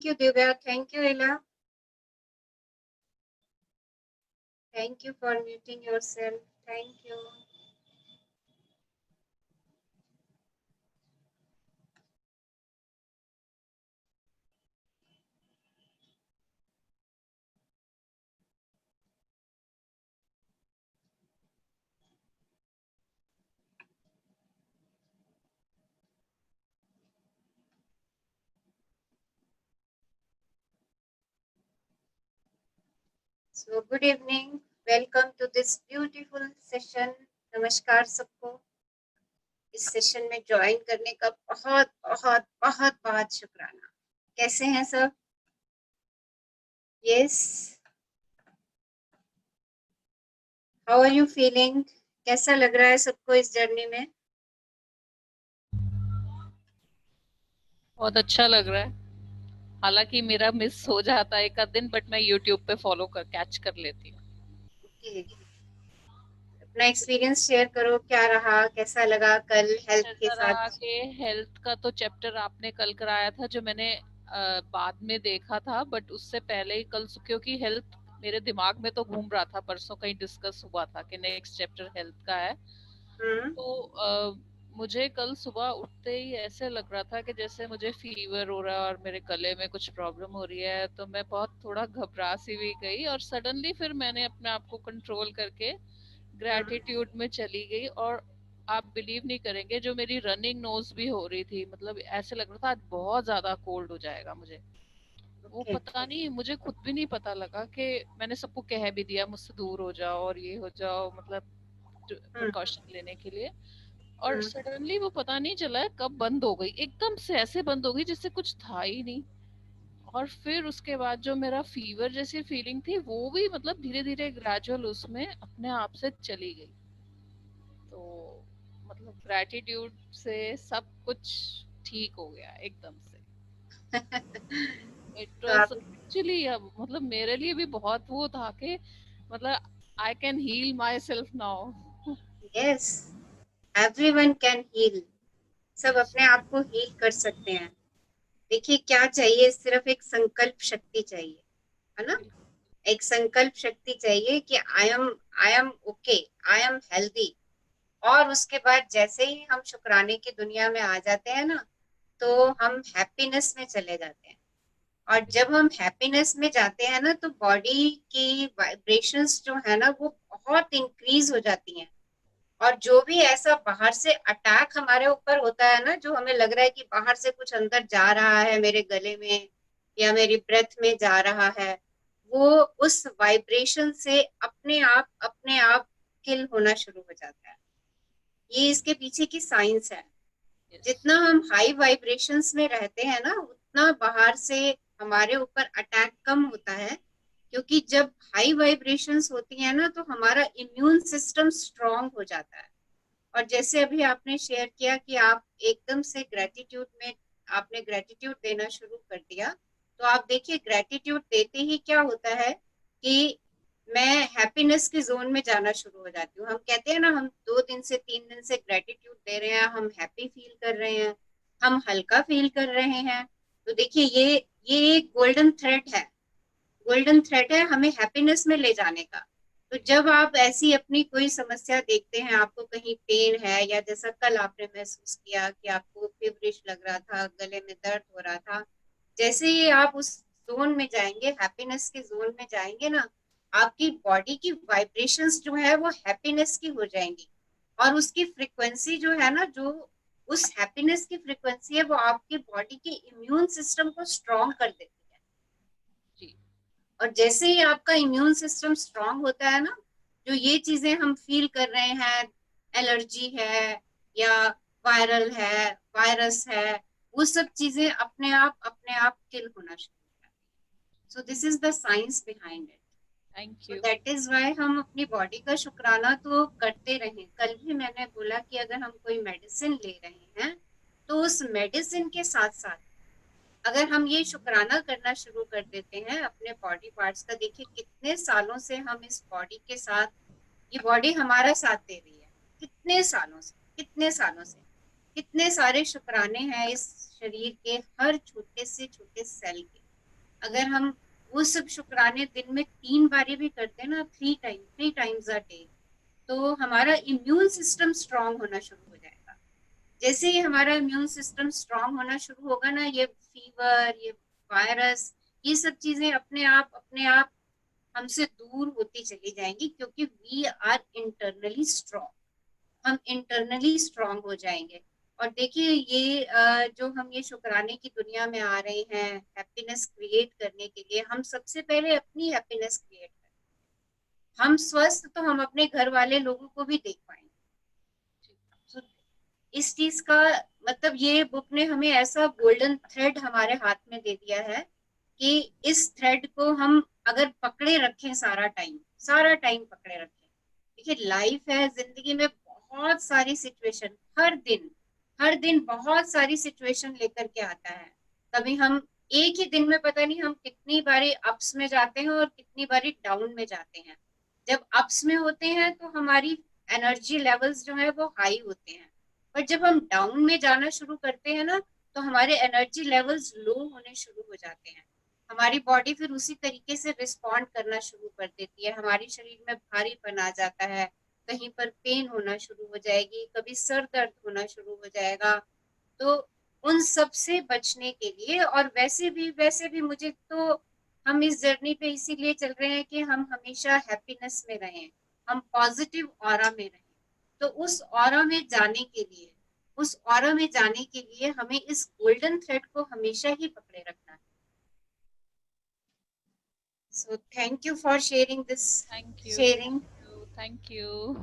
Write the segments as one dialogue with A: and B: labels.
A: you, Divya. Thank you, Ella. Thank you for muting yourself. Thank you. So, good evening. Welcome to this beautiful session. नमस्कार सबको. इस session में join करने का बहुत बहुत बहुत बहुत शुक्राना. कैसे हैं सब? Yes. How are you feeling? कैसा लग रहा है सबको इस जर्नी में?
B: बहुत अच्छा लग रहा है. हालांकि मेरा मिस हो जाता है एक आध दिन, बट मैं यूट्यूब पे फॉलो कर कैच कर लेती हूँ.
A: Okay. अपना एक्सपीरियंस शेयर करो. क्या रहा, कैसा लगा कल हेल्थ के
B: ऐसा रहा
A: साथ?
B: कि हेल्थ का तो चैप्टर आपने कल कराया था, जो मैंने बाद में देखा था, बट उससे पहले ही कल, क्योंकि हेल्थ मेरे दिमाग में तो घूम रहा था, परसों कहीं डिस्कस हुआ था कि नेक्स्ट चैप्टर हेल्थ का है.
A: हम्म.
B: तो मुझे कल सुबह उठते ही ऐसे लग रहा था कि जैसे मुझे फीवर हो रहा है और मेरे गले में कुछ प्रॉब्लम हो रही है. तो मैं बहुत थोड़ा घबरा सी भी गई, और सडनली फिर मैंने अपने आप को कंट्रोल करके ग्रैटिट्यूड में चली गई. और आप बिलीव नहीं करेंगे, जो मेरी रनिंग नोज भी हो रही थी, मतलब ऐसे लग रहा था आज बहुत ज्यादा कोल्ड हो जाएगा मुझे. वो
A: ओके.
B: पता नहीं, मुझे खुद भी नहीं पता लगा कि मैंने सबको कह भी दिया मुझसे दूर हो जाओ और ये हो जाओ, मतलब
A: हम्म.
B: प्रिकॉशन लेने के लिए. और
A: हम्म.
B: सडनली वो पता नहीं चला है कब बंद हो गई, एकदम से ऐसे बंद हो गई जैसे कुछ था ही नहीं. और फिर उसके बाद जो मेरा फीवर जैसी फीलिंग थी, वो भी मतलब धीरे धीरे ग्रेजुअल उसमें अपने आप से चली गई. तो मतलब ग्रैटिट्यूड से सब कुछ ठीक हो गया एकदम से. इट
A: तो
B: वाज
A: आप.
B: एक्चुअली, मतलब मेरे लिए भी बहुत वो था कि मतलब I can heal myself now.
A: Yes. Everyone can heal. सब अपने आप को हील कर सकते हैं. देखिए क्या चाहिए, सिर्फ एक संकल्प शक्ति चाहिए, है ना? एक संकल्प शक्ति चाहिए कि I am okay, I am healthy. और उसके बाद जैसे ही हम शुक्राने की दुनिया में आ जाते हैं ना, तो हम हैप्पीनेस में चले जाते हैं. और जब हम हैप्पीनेस में जाते हैं ना, तो बॉडी की वाइब्रेशंस जो है ना, वो बहुत इंक्रीज हो जाती हैं. और जो भी ऐसा बाहर से अटैक हमारे ऊपर होता है ना, जो हमें लग रहा है कि बाहर से कुछ अंदर जा रहा है मेरे गले में या मेरी ब्रेथ में जा रहा है, वो उस वाइब्रेशन से अपने आप किल होना शुरू हो जाता है. ये इसके पीछे की साइंस है.
B: यस.
A: जितना हम हाई वाइब्रेशंस में रहते हैं ना, उतना बाहर से हमारे ऊपर अटैक कम होता है. क्योंकि जब हाई वाइब्रेशंस होती है ना, तो हमारा इम्यून सिस्टम स्ट्रांग हो जाता है. और जैसे अभी आपने शेयर किया कि आप एकदम से ग्रेटिट्यूड में आपने ग्रेटिट्यूड देना शुरू कर दिया. तो आप देखिए, ग्रेटिट्यूड देते ही क्या होता है कि मैं हैप्पीनेस के जोन में जाना शुरू हो जाती हूँ. हम कहते हैं ना, हम 2 दिन से 3 दिन से ग्रेटिट्यूड दे रहे हैं, हम हैप्पी फील कर रहे हैं, हम हल्का फील कर रहे हैं. तो देखिए, ये एक गोल्डन थ्रेड है. गोल्डन थ्रेड है हमें हैप्पीनेस में ले जाने का. तो जब आप ऐसी अपनी कोई समस्या देखते हैं, आपको कहीं पेन है, या जैसा कल आपने महसूस किया कि आपको फेवरिश लग रहा था, गले में दर्द हो रहा था, जैसे ही आप उस जोन में जाएंगे, हैप्पीनेस के जोन में जाएंगे ना, आपकी बॉडी की वाइब्रेशंस जो है वो हैप्पीनेस की हो जाएंगी. और उसकी फ्रिक्वेंसी जो है ना, जो उस हैप्पीनेस की फ्रिक्वेंसी है, वो आपकी बॉडी के इम्यून सिस्टम को स्ट्रॉन्ग कर देती है.
B: जी.
A: और जैसे ही आपका इम्यून सिस्टम स्ट्रांग होता है ना, जो ये चीजें हम फील कर रहे हैं, एलर्जी है या वायरल है, वायरस है, वो सब चीजें अपने आप किल होना शुरू हो जाती है. So this is the science behind it.
B: Thank
A: so
B: you.
A: That is why हम अपनी बॉडी का शुक्राना तो करते रहें. कल भी मैंने बोला कि अगर हम कोई मेडिसिन ले रहे हैं, तो उस मेडिसिन के साथ साथ अगर हम ये शुक्राना करना शुरू कर देते हैं अपने बॉडी पार्ट्स का. देखिए कितने सालों से हम इस बॉडी के साथ, ये बॉडी हमारा साथ दे रही है. कितने सालों से, कितने सालों से, कितने सारे शुक्राने हैं इस शरीर के हर छोटे से छोटे सेल के. अगर हम वो सब शुक्राने दिन में 3 बारी भी करते हैं ना, 3 टाइम्स अ डे, तो हमारा इम्यून सिस्टम स्ट्रांग होना शुरू हो जाएगा। जैसे ही हमारा इम्यून सिस्टम स्ट्रांग होना शुरू होगा ना, ये फीवर, ये वायरस, ये सब चीजें अपने आप हमसे दूर होती चली जाएंगी, क्योंकि वी आर इंटरनली स्ट्रांग। हम इंटरनली स्ट्रांग हो जाएंगे। और देखिए ये जो हम ये शुक्राने की दुनिया में आ रहे हैं हैप्पीनेस क्रिएट करने के लिए, हम सबसे पहले अपनी हैप्पीनेस क्रिएट करें। हम स्वस्थ तो हम अपने घर वाले लोगों को भी देख पाएंगे। So, इस चीज का मतलब ये बुक ने हमें ऐसा गोल्डन थ्रेड हमारे हाथ में दे दिया है कि इस थ्रेड को हम अगर पकड़े रखें सारा टाइम पकड़े रखें। देखिए लाइफ है, जिंदगी में बहुत सारी सिचुएशन, हर दिन बहुत सारी सिचुएशन लेकर के आता है। कभी हम एक ही दिन में पता नहीं हम कितनी बारी अप्स में जाते हैं और कितनी बारी डाउन में जाते हैं। जब अप्स में होते हैं तो हमारी एनर्जी लेवल्स जो है वो हाई होते हैं, पर जब हम डाउन में जाना शुरू करते हैं ना, तो हमारे एनर्जी लेवल्स लो होने शुरू हो जाते हैं। हमारी बॉडी फिर उसी तरीके से रिस्पॉन्ड करना शुरू कर देती है, हमारी शरीर में भारीपन आ जाता है, कहीं पर पेन होना शुरू हो जाएगी, कभी सर दर्द होना शुरू हो जाएगा। तो उन सब से बचने के लिए, और वैसे भी मुझे तो, हम इस जर्नी पे इसीलिए चल रहे हैं कि हम हमेशा हैप्पीनेस में रहें, हम पॉजिटिव ऑरा में रहें। तो उस ऑरा में जाने के लिए हमें इस गोल्डन थ्रेड को हमेशा ही पकड़े रखना है। So thank you for sharing this
B: thank you,
A: sharing
B: thank you.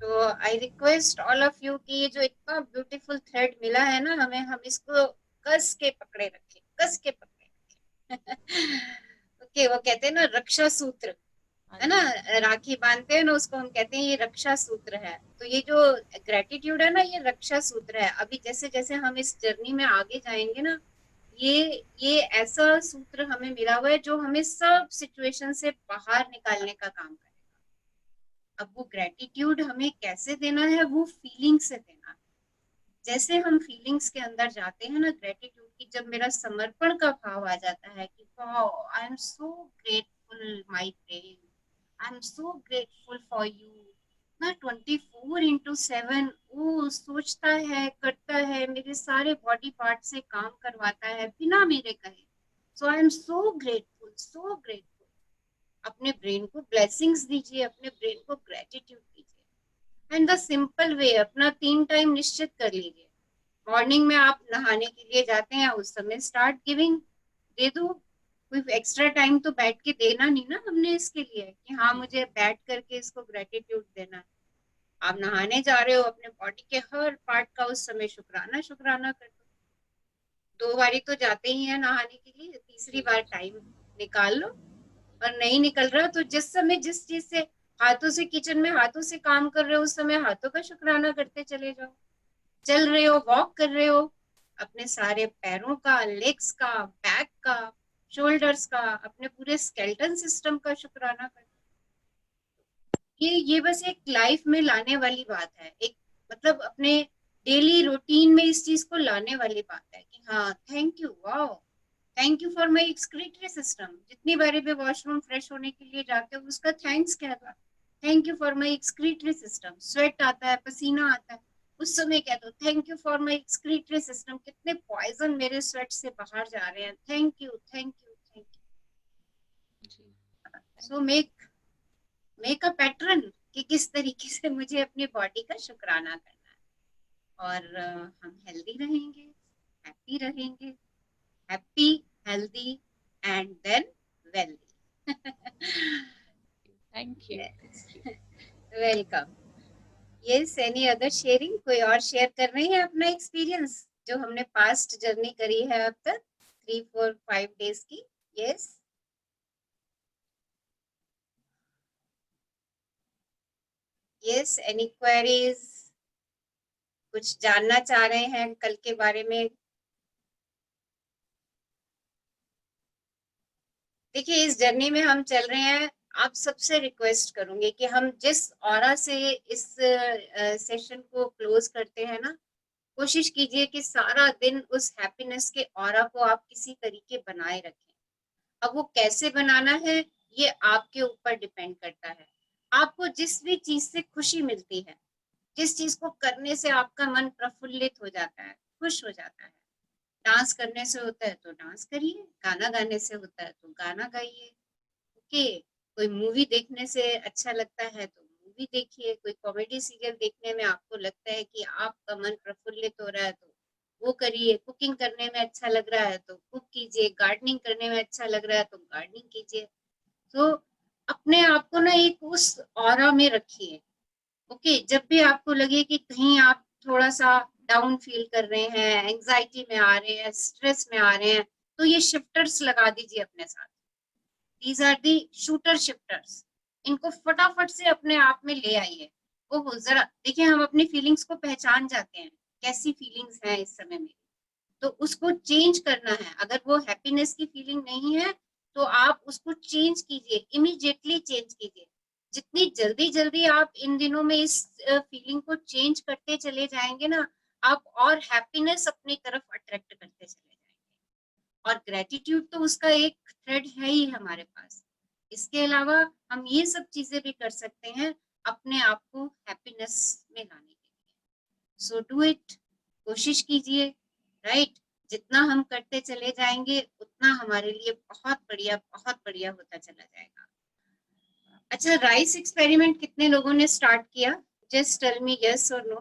A: तो I request all of you कि ये जो इतना ब्यूटीफुल थ्रेड मिला है ना हमें, हम इसको कस के पकड़े रखें। ओके, वो कहते हैं ना रक्षा सूत्र,
B: हाँ
A: है ना,
B: जी।
A: राखी बांधते हैं ना, उसको हम कहते हैं ये रक्षा सूत्र है। तो ये जो ग्रेटिट्यूड है ना, ये रक्षा सूत्र है। अभी जैसे जैसे हम इस जर्नी में आगे जाएंगे ना, ये ऐसा सूत्र हमें मिला हुआ है जो हमें सब सिचुएशन से बाहर निकालने का काम करेगा। अब वो ग्रेटिट्यूड हमें कैसे देना है, वो फीलिंग से देना है। जैसे हम फीलिंग्स के अंदर जाते हैं ना ग्रेटिट्यूड की, जब मेरा समर्पण का भाव आ जाता है कि wow, I am so grateful my brain, I am so grateful for you, ना 24/7 वो सोचता है, करता है, मेरे सारे बॉडी पार्ट से काम करवाता है बिना मेरे कहे। So I am so grateful, so grateful. अपने ब्रेन को ब्लेसिंग्स दीजिए, अपने ब्रेन को ग्रेटिट्यूड दीजिए। एंड द सिंपल वे, अपना 3 टाइम निश्चित कर लीजिए। मॉर्निंग में आप नहाने के लिए जाते हैं, उस समय स्टार्ट गिविंग, दे दो। कोई एक्स्ट्रा टाइम तो बैठ के देना नहीं ना हमने इसके लिए कि हाँ
B: जी।
A: मुझे बैठ करके इसको ग्रेटिट्यूड देना है। आप नहाने जा रहे हो, अपने बॉडी के हर पार्ट का उस समय शुक्राना शुक्राना कर दो। 2 बारी तो जाते ही है नहाने के लिए, तीसरी
B: जी।
A: बार टाइम निकाल लो। और नहीं निकल रहा तो जिस समय जिस चीज से, हाथों से, किचन में हाथों से काम कर रहे हो, उस समय हाथों का शुक्राना करते चले जाओ। चल रहे हो, वॉक कर रहे हो, अपने सारे पैरों का, लेग्स का, बैक का, शोल्डर्स का, अपने पूरे स्केलेटन सिस्टम का शुक्राना कर। ये बस एक लाइफ में लाने वाली बात है, एक मतलब अपने डेली रूटीन में इस चीज को लाने वाली बात है कि हाँ thank you, wow, thank you for my excretory system. जितनी बारी भी वॉशरूम फ्रेश होने के लिए जाते हो, उसका थैंक्स कह दो। Thank you for my excretory system. Sweat आता है, पसीना आता है, उस समय कह दो thank you for my excretory system. कितने पॉइजन मेरे स्वेट से बाहर जा रहे हैं, thank you, thank you, thank you.
B: जी।
A: So
B: thank you.
A: Make a pattern कि किस तरीके से मुझे अपनी बॉडी का शुक्राना करना है। और हम हेल्दी रहेंगे, हैप्पी रहेंगे, happy, healthy and then wealthy.
B: Thank you.
A: Yes, welcome. Yes, any other sharing, कोई और शेयर कर रहे हैं अपना एक्सपीरियंस जो हमने पास्ट जर्नी करी है अब तक 3 4 5 डेज की? यस, यस, एनी क्वेरीज, कुछ जानना चाह रहे हैं कल के बारे में? देखिए इस जर्नी में हम चल रहे हैं, आप सबसे रिक्वेस्ट करूंगी कि हम जिस ऑरा से इस सेशन को क्लोज करते हैं ना, कोशिश कीजिए कि सारा दिन उस हैप्पीनेस के ऑरा को आप किसी तरीके बनाए रखें। अब वो कैसे बनाना है ये आपके ऊपर डिपेंड करता है। आपको जिस भी चीज से खुशी मिलती है, जिस चीज को करने से आपका मन प्रफुल्लित हो जाता है, खुश हो जाता है, डांस करने से होता है तो डांस करिए, गाना गाने से होता है तो गाना गाइए। ओके, कोई मूवी देखने से अच्छा लगता है तो मूवी देखिए, कोई कॉमेडी सीरियल देखने में आपको लगता है कि आपका मन प्रफुल्लित हो रहा है तो वो करिए, कुकिंग करने में अच्छा लग रहा है तो कुक कीजिए, गार्डनिंग करने में अच्छा लग रहा है तो गार्डनिंग कीजिए। तो अपने आप को ना एक उस ऑरा में रखिए। ओके, जब भी आपको लगे कि कहीं आप थोड़ा सा डाउन फील कर रहे हैं, एंजाइटी में आ रहे हैं, स्ट्रेस में आ रहे हैं, तो ये शिफ्टर्स लगा दीजिए अपने साथ। These are the shooter shifters. इनको फटाफट से अपने आप में ले आइए। वो जरा देखिए, हम अपनी फीलिंग्स को पहचान जाते हैं, कैसी फीलिंग्स हैं इस समय में, तो उसको चेंज करना है। अगर वो हैप्पीनेस की फीलिंग नहीं है तो आप उसको चेंज कीजिए, इमीडिएटली चेंज कीजिए। जितनी जल्दी जल्दी आप इन दिनों में इस फीलिंग को चेंज करते चले जाएंगे ना, आप और हैप्पीनेस अपनी तरफ अट्रैक्ट करते चले जाएंगे। और ग्रेटिट्यूड तो उसका एक थ्रेड है ही हमारे पास। इसके अलावा हम ये सब चीजें भी कर सकते हैं अपने आप को हैप्पीनेस में लाने के लिए। सो डू इट, कोशिश कीजिए, राइट। जितना हम करते चले जाएंगे उतना हमारे लिए बहुत बढ़िया होता चला जाएगा। अच्छा, राइस एक्सपेरिमेंट कितने लोगों ने स्टार्ट किया? जस्ट टेल मी यस और नो,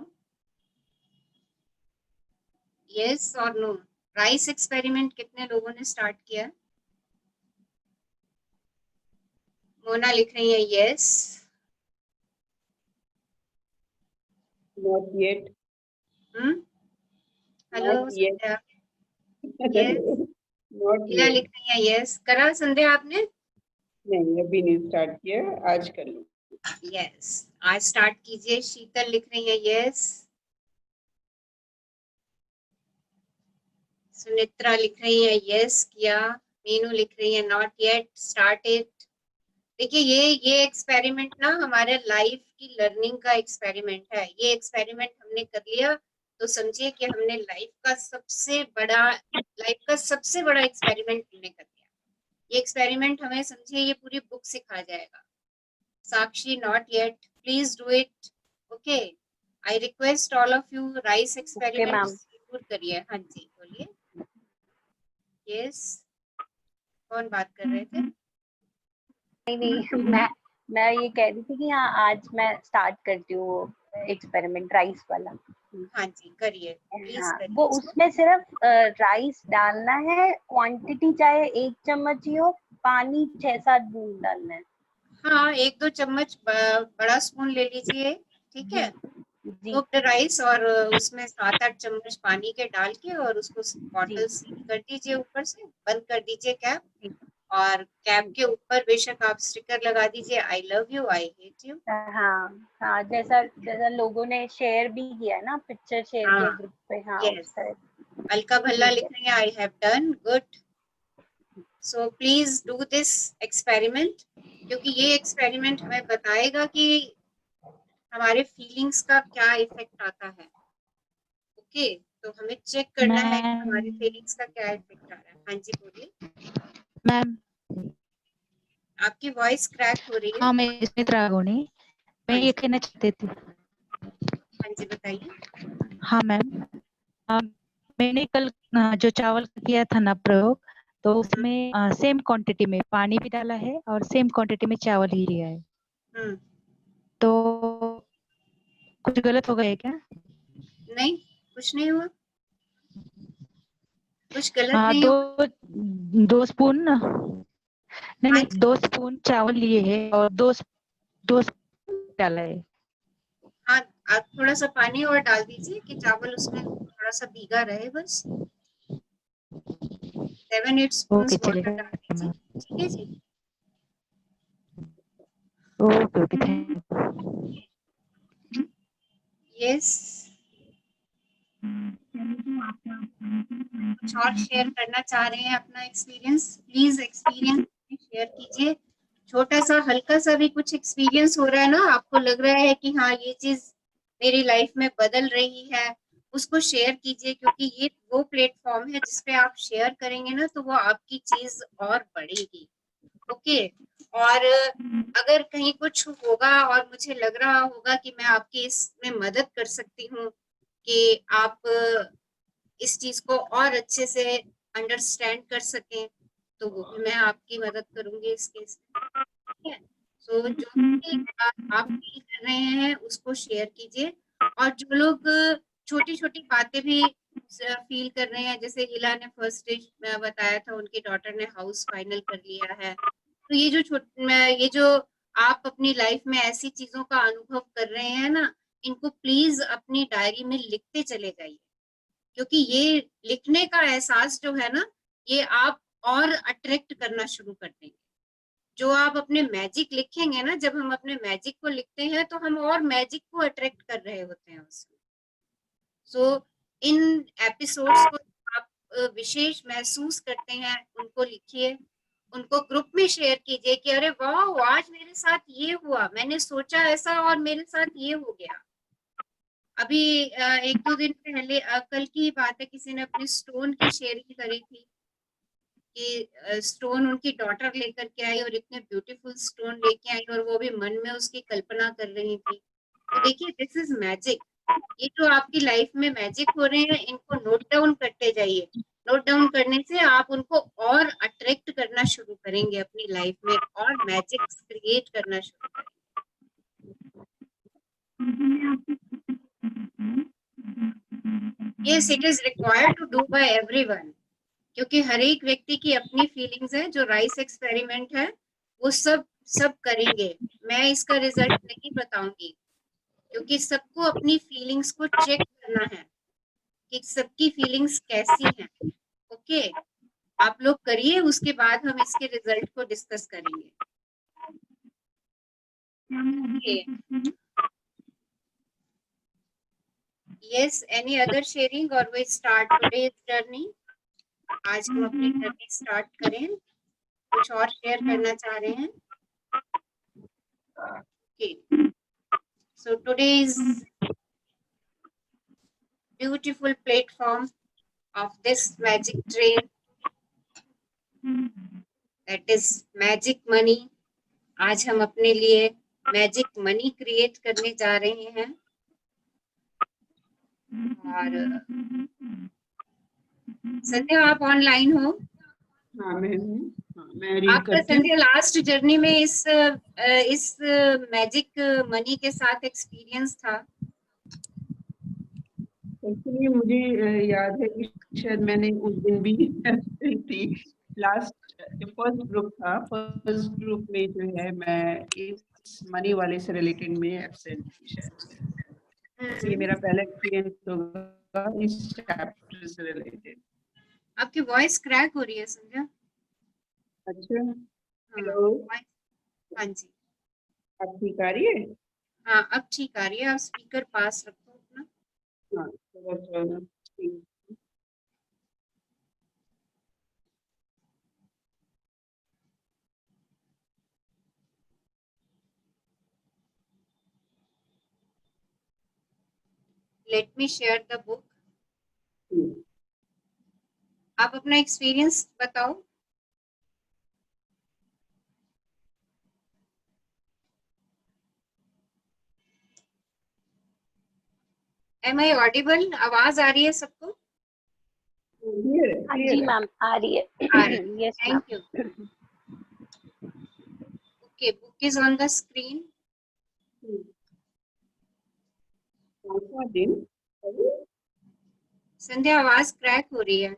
A: यस और नो। राइस एक्सपेरिमेंट कितने लोगों ने स्टार्ट किया? मोना लिख रही है yes.
C: Not yet.
A: Hello
C: Not yet.
A: Sandhya. Yes.
C: Not
A: Leela
C: yet.
A: लिख रही है यस। करा संध्या आपने?
C: नहीं, अभी नहीं स्टार्ट किया, आज कर लूँ।
A: यस, आज स्टार्ट कीजिए। शीतल लिख रही है यस। सुनित्रा लिख रही है यस किया। मीनू लिख रही है नॉट येट, स्टार्ट इट। देखिए, ये एक्सपेरिमेंट ना हमारे लाइफ की लर्निंग का एक्सपेरिमेंट है। ये एक्सपेरिमेंट हमने कर लिया तो समझिए कि हमने लाइफ का सबसे बड़ा एक्सपेरिमेंट हमने कर लिया। ये एक्सपेरिमेंट हमें समझिए ये पूरी बुक सिखा जाएगा। Sakshi not yet, please do it. Okay, I request all of you, rice experiment जरूर करिए। हाँ जी बोलिए। यस, कौन बात कर रहे थे?
D: नहीं, मैं ये कह रही थी कि हाँ, आज मैं स्टार्ट करती हूँ एक्सपेरिमेंट राइस वाला।
A: हाँ जी करिए, प्लीज
D: हाँ,
A: करिए।
D: वो उसमें सिर्फ राइस डालना है, क्वांटिटी चाहे 1 चम्मच ही हो, पानी 6-7 बूंद डालना है।
A: हाँ, 1-2 चम्मच बड़ा स्पून ले लीजिए, ठीक है। कुक्ड राइस, और उसमें 7-8 चम्मच पानी के डाल के और उसको बॉटल सील कर दीजिए, ऊपर से बंद कर दीजिए कैप, और कैप के ऊपर बेशक आप स्टिकर लगा दीजिए I love you, I hate you.
D: हाँ हाँ, जैसा लोगों ने शेयर भी किया ना, पिक्चर शेयर किया ग्रुप पे। हाँ,
A: यस, अलका भल्ला लिख रही है I have done good. So please do this experiment, क्योंकि ये एक्सपेरिमेंट हमें बताएगा कि हमारे फीलिंग्स का क्या इफेक्ट आता है। ओके, तो हमें चेक करना है कि हमारे फीलिंग्स का क्या इफेक्ट आ रहा है। हाँ जी बोलिए
E: मैम।
A: आपकी वॉइस क्रैक हो रही है।
E: हाँ, मैं स्मित रागोनी, मैं ये कहना चाहती थी।
A: हाँ जी बताइए।
E: हाँ मैम, मैंने कल जो चावल का किया था ना प्रयोग, तो उसमें सेम क्वांटिटी में पानी भी डाला है और सेम क्वांटिटी में चावल ही लिया है। तो कुछ गलत हो गया है क्या?
A: नहीं, कुछ नहीं हुआ, कुछ गलत नहीं हुआ।
E: 2 स्पून नहीं, 2 स्पून चावल लिए हैं और 2 स्पून डाला है।
A: हाँ, आप थोड़ा सा पानी और डाल दीजिए कि चावल उसमें थोड़ा सा भीगा रहे बस। 7-8 स्पून वाटर डाल दीजिए, ठीक है जी।
E: Okay, thank you.
A: यस, कुछ और शेयर करना चाह रहे हैं अपना एक्सपीरियंस? प्लीज एक्सपीरियंस शेयर कीजिए। छोटा सा हल्का सा भी कुछ एक्सपीरियंस हो रहा है ना, आपको लग रहा है कि हाँ ये चीज मेरी लाइफ में बदल रही है, उसको शेयर कीजिए, क्योंकि ये वो प्लेटफॉर्म है जिसपे आप शेयर करेंगे ना तो वो आपकी चीज और बढ़ेगी। ओके, और अगर कहीं कुछ होगा और मुझे लग रहा होगा कि मैं आपकी इसमें मदद कर सकती हूँ कि आप इस चीज को और अच्छे से अंडरस्टैंड कर सकें, तो वो भी मैं आपकी मदद करूंगी इस केस में। ठीक है, सो जो भी आप फील कर रहे हैं उसको शेयर कीजिए, और जो लोग छोटी छोटी बातें भी फील कर रहे हैं, जैसे हिला ने फर्स्ट स्टेज में बताया था उनकी डॉटर ने हाउस फाइनल कर लिया है, तो ये जो आप अपनी लाइफ में ऐसी चीजों का अनुभव कर रहे हैं ना, इनको प्लीज अपनी डायरी में लिखते चले जाइए, क्योंकि ये लिखने का एहसास जो है ना, ये आप और अट्रैक्ट करना शुरू कर देंगे। जो आप अपने मैजिक लिखेंगे ना, जब हम अपने मैजिक को लिखते हैं तो हम और मैजिक को अट्रैक्ट कर रहे होते हैं उसमें। सो इन एपिसोड्स को आप विशेष महसूस करते हैं उनको लिखिए, उनको ग्रुप में शेयर कीजिए कि अरे वाह, आज मेरे साथ ये हुआ, मैंने सोचा ऐसा और मेरे साथ ये हो गया। अभी 1-2 दिन पहले कल की बात है, किसी ने अपनी स्टोन की शेयरिंग करी थी कि स्टोन उनकी डॉटर लेकर के आई और इतने ब्यूटीफुल स्टोन लेके आई, और वो भी मन में उसकी कल्पना कर रही थी। तो देखिए, दिस इज मैजिक। ये जो आपकी लाइफ में मैजिक हो रहे हैं, इनको नोट डाउन करते जाइए। नोट डाउन करने से आप उनको और अट्रैक्ट करना शुरू करेंगे अपनी लाइफ में, और मैजिक क्रिएट करना शुरू करेंगे। Yes, it is required to do by everyone, क्योंकि हर एक व्यक्ति की अपनी फीलिंग्स है। जो राइस एक्सपेरिमेंट है वो सब करेंगे, मैं इसका रिजल्ट नहीं बताऊंगी, क्योंकि सबको अपनी फीलिंग्स को चेक करना है कि सबकी फीलिंग्स कैसी हैं। ओके, आप लोग करिए, उसके बाद हम इसके रिजल्ट को डिस्कस करेंगे। यस, एनी अदर शेयरिंग और वी स्टार्ट टुडेज जर्नी। आज हम अपनी जर्नी स्टार्ट करें, कुछ और शेयर करना चाह रहे हैं? Okay, so today's beautiful platform of this magic train, that is magic money. आज हम अपने लिए मैजिक मनी क्रिएट करने जा रहे हैं, और संध्या आप ऑनलाइन हो?
C: हाँ मैं हूँ, मैं रीड
A: आपका
C: करती हूँ।
A: संध्या लास्ट जर्नी में इस मैजिक मनी के साथ एक्सपीरियंस था?
C: एक्चुअली मुझे याद है कि शायद मैंने उस दिन भी थी, लास्ट फर्स्ट ग्रुप था, फर्स्ट ग्रुप में जो है मैं इस मनी वाले से रिलेटेड में एब्सेंट थी शायद। ये मेरा पहला एक्सपीरियंस होगा इस चैप्टर से रिलेटेड।
A: आपकी वॉइस क्रैक हो रही है संध्या।
C: अच्छा, हेलो,
A: हाँ जी,
C: अब ठीक आ रही है?
A: हाँ अब ठीक आ रही है। आप स्पीकर पास रखो अपना।
C: हाँ, ठीक।
A: Let me share the book. आप अपना एक्सपीरियंस बताओ। Am I audible? आवाज आ रही है सबको?
D: हाँ जी मैम, आ रही है। Yes ma'am.
A: Thank you. Okay, book is on the screen. Sandhya आवाज क्रैक हो रही है।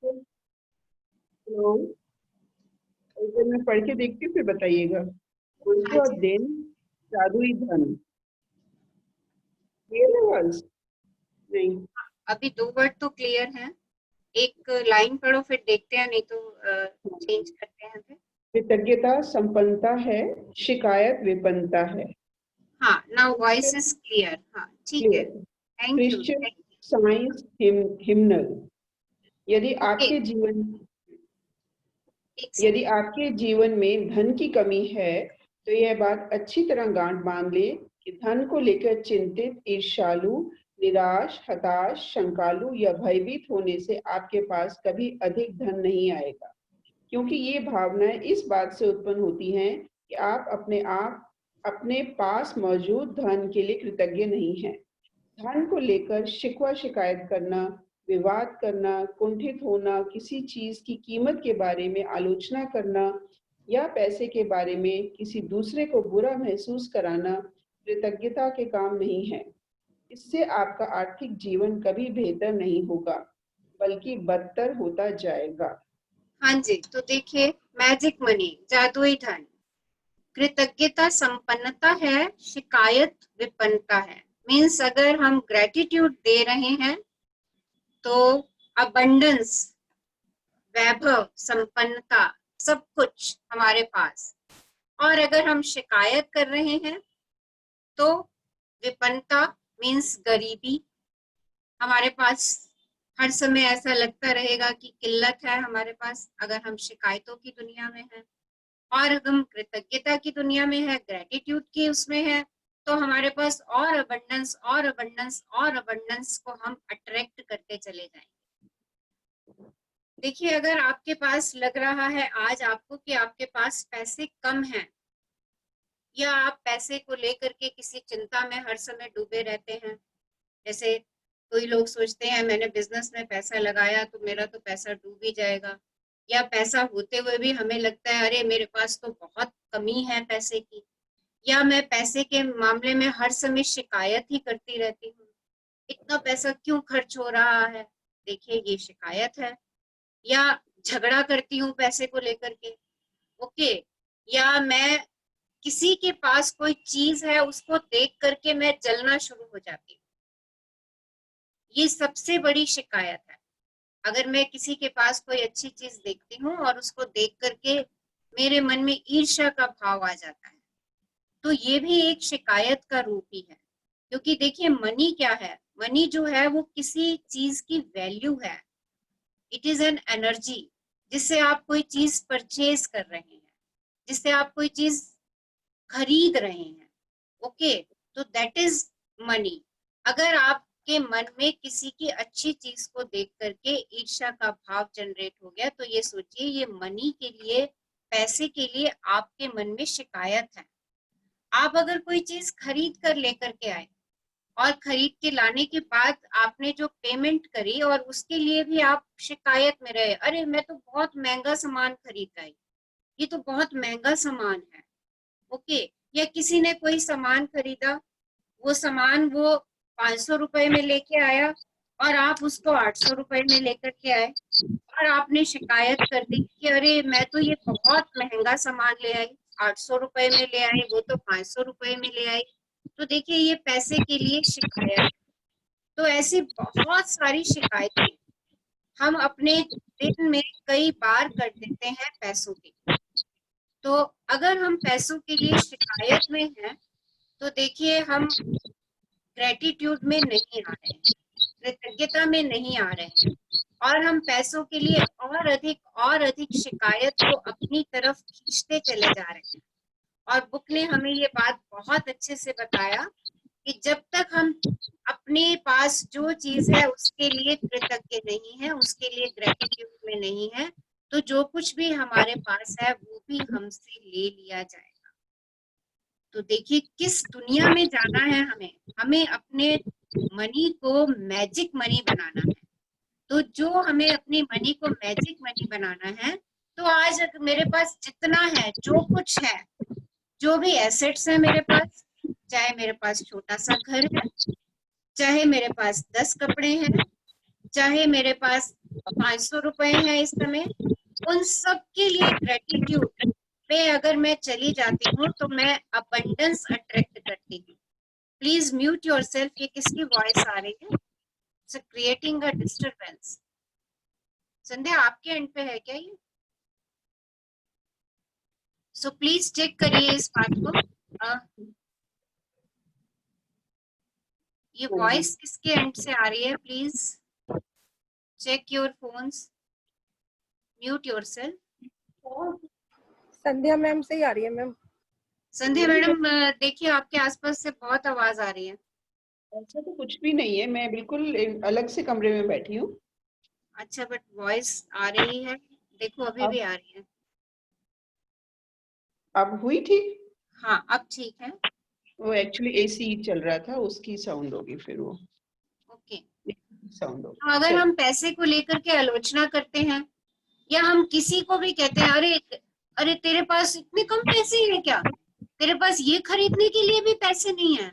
C: हेलो, एक बार मैं पढ़ के देखती हूँ फिर बताइएगा। उसका दिन जादुई धन, क्लियर आवाज? नहीं,
A: अभी 2 वर्ड तो क्लियर हैं, एक लाइन पढ़ो फिर देखते हैं, नहीं तो चेंज करते हैं फिर।
C: कृतज्ञता संपन्नता है, शिकायत विपन्नता है।
A: हाँ, नाउ वॉइस इज क्लियर। हाँ ठीक है, thank you.
C: Christian Science hymnal. यदि आपके जीवन में धन की कमी है तो यह बात अच्छी तरह गांठ बांध ले कि धन को लेकर चिंतित, ईर्ष्यालु निराश, हताश, शंकालु या भयभीत होने से आपके पास कभी अधिक धन नहीं आएगा, क्योंकि ये भावनाएं इस बात से उत्पन्न होती हैं कि आप अपने पास मौजूद धन के लिए कृतज्ञ नहीं हैं। धन को लेकर शिकवा शिकायत करना, विवाद करना, कुंठित होना, किसी चीज की कीमत के बारे में आलोचना करना या पैसे के बारे में किसी दूसरे को बुरा महसूस कराना कृतज्ञता के काम नहीं है। इससे आपका आर्थिक जीवन कभी बेहतर नहीं होगा, बल्कि बदतर होता जाएगा।
A: हाँ जी, तो देखिए, मैजिक मनी, जादुई धन, कृतज्ञता संपन्नता है, शिकायत विपन्नता है। मीन्स अगर हम ग्रेटिट्यूड दे रहे हैं तो अबंडेंस, वैभव, संपन्नता, सब कुछ हमारे पास। और अगर हम शिकायत कर रहे हैं तो विपन्नता मीन्स गरीबी, हमारे पास हर समय ऐसा लगता रहेगा कि किल्लत है हमारे पास, अगर हम शिकायतों की दुनिया में हैं। और अगर हम कृतज्ञता की दुनिया में है, ग्रेटिट्यूड की उसमें है, तो हमारे पास और अबंडेंस और अबंडेंस और अबंडेंस को हम अट्रैक्ट करते चले जाएंगे। देखिए, अगर आपके पास लग रहा है आज आपको कि आपके पास पैसे कम हैं, या आप पैसे को लेकर के किसी चिंता में हर समय डूबे रहते हैं, जैसे कोई लोग सोचते हैं मैंने बिजनेस में पैसा लगाया तो मेरा तो पैसा डूब ही जाएगा, या पैसा होते हुए भी हमें लगता है अरे मेरे पास तो बहुत कमी है पैसे की, या मैं पैसे के मामले में हर समय शिकायत ही करती रहती हूँ, इतना पैसा क्यों खर्च हो रहा है। देखिए, ये शिकायत है। या झगड़ा करती हूँ पैसे को लेकर के, ओके, या मैं किसी के पास कोई चीज है उसको देख करके मैं जलना शुरू हो जाती हूँ, ये सबसे बड़ी शिकायत है। अगर मैं किसी के पास कोई अच्छी चीज देखती हूँ और उसको देख करके मेरे मन में ईर्ष्या का भाव आ जाता है, तो ये भी एक शिकायत का रूप ही है। क्योंकि देखिए, मनी क्या है, मनी जो है वो किसी चीज की वैल्यू है, इट इज एन एनर्जी, जिससे आप कोई चीज परचेज कर रहे हैं, जिससे आप कोई चीज खरीद रहे हैं, ओके, तो दैट इज मनी। अगर आपके मन में किसी की अच्छी चीज को देख करके ईर्ष्या का भाव जनरेट हो गया, तो ये सोचिए, ये मनी के लिए, पैसे के लिए आपके मन में शिकायत है। आप अगर कोई चीज खरीद कर लेकर के आए और खरीद के लाने के बाद आपने जो पेमेंट करी और उसके लिए भी आप शिकायत में रहे, अरे मैं तो बहुत महंगा सामान खरीद आई, ये तो बहुत महंगा सामान है, ओके। या किसी ने कोई सामान खरीदा, वो सामान वो 500 रुपए में लेके आया और आप उसको 800 रुपए में लेकर के आए, और आपने शिकायत कर दी कि अरे मैं तो ये बहुत महंगा सामान ले आई, 800 रुपए में ले आई, वो तो 500 रुपए में ले आई। तो देखिए, ये पैसे के लिए शिकायत है। तो ऐसी बहुत सारी शिकायतें हम अपने दिन में कई बार कर देते हैं पैसों की। तो अगर हम पैसों के लिए शिकायत में हैं, तो देखिए हम ग्रेटिट्यूड में नहीं आ रहे हैं, कृतज्ञता में नहीं आ रहे हैं, और हम पैसों के लिए और अधिक शिकायत को अपनी तरफ खींचते चले जा रहे हैं। और बुक ने हमें ये बात बहुत अच्छे से बताया कि जब तक हम अपने पास जो चीज है उसके लिए कृतज्ञ नहीं है, उसके लिए ग्रेटिट्यूड में नहीं है, तो जो कुछ भी हमारे पास है वो भी हमसे ले लिया जाएगा। तो देखिए, किस दुनिया में जाना है हमें, हमें अपने मनी को मैजिक मनी बनाना है। तो जो हमें अपनी मनी को मैजिक मनी बनाना है, तो आज मेरे पास जितना है, जो कुछ है, जो भी एसेट्स है मेरे पास, चाहे मेरे पास छोटा सा घर है, चाहे मेरे पास 10 कपड़े हैं, चाहे मेरे पास 500 रुपए हैं इस समय, उन सब के लिए ग्रेटिट्यूड पे अगर मैं चली जाती हूँ तो मैं अबंडेंस अट्रैक्ट करती हूँ। प्लीज म्यूट योरसेल्फ, ये किसकी वॉइस आ रही है? It's creating a disturbance. Sandhya, आपके एंड पे है क्या ये? सो प्लीज चेक करिए इस बात को। ये वॉइस किसके एंड से आ रही है? Please check your phones, mute yourself.
F: Sandhya ma'am से ही आ रही है मैम।
A: संध्या मैडम, देखिए आपके आसपास से बहुत आवाज आ रही है।
C: ऐसा तो कुछ भी नहीं है, मैं बिल्कुल अलग से कमरे में बैठी हूँ।
A: अच्छा, बट वॉइस आ रही है, देखो अभी भी आ रही है।
C: अब हुई ठीक?
A: हाँ, अब ठीक है।
C: वो एक्चुअली एसी चल रहा था, उसकी साउंड होगी फिर वो
A: ओके।
C: साउंड होगी।
A: तो अगर हम पैसे को लेकर के आलोचना करते हैं या हम किसी को भी कहते हैं, अरे अरे तेरे पास इतने कम पैसे हैं क्या, तेरे पास ये खरीदने के लिए भी पैसे नहीं है,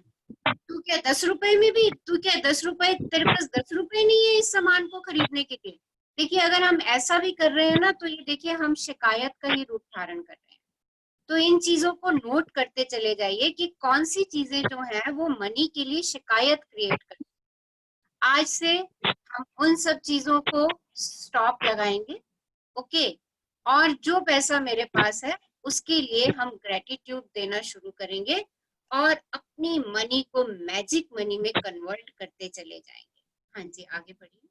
A: तू क्या 10 रुपए में भी, तू क्या 10 रुपए, तेरे पास 10 रुपए नहीं है इस सामान को खरीदने के लिए। देखिए, अगर हम ऐसा भी कर रहे हैं ना, तो ये देखिए हम शिकायत का ही रूप धारण कर रहे हैं। तो इन चीजों को नोट करते चले जाइए कि कौन सी चीजें जो है वो मनी के लिए शिकायत क्रिएट करती है। आज से हम उन सब चीजों को स्टॉप लगाएंगे। ओके। और जो पैसा मेरे पास है उसके लिए हम ग्रेटिट्यूड देना शुरू करेंगे और अपनी मनी को मैजिक मनी में कन्वर्ट करते चले जाएंगे। हाँ जी, आगे बढ़िए।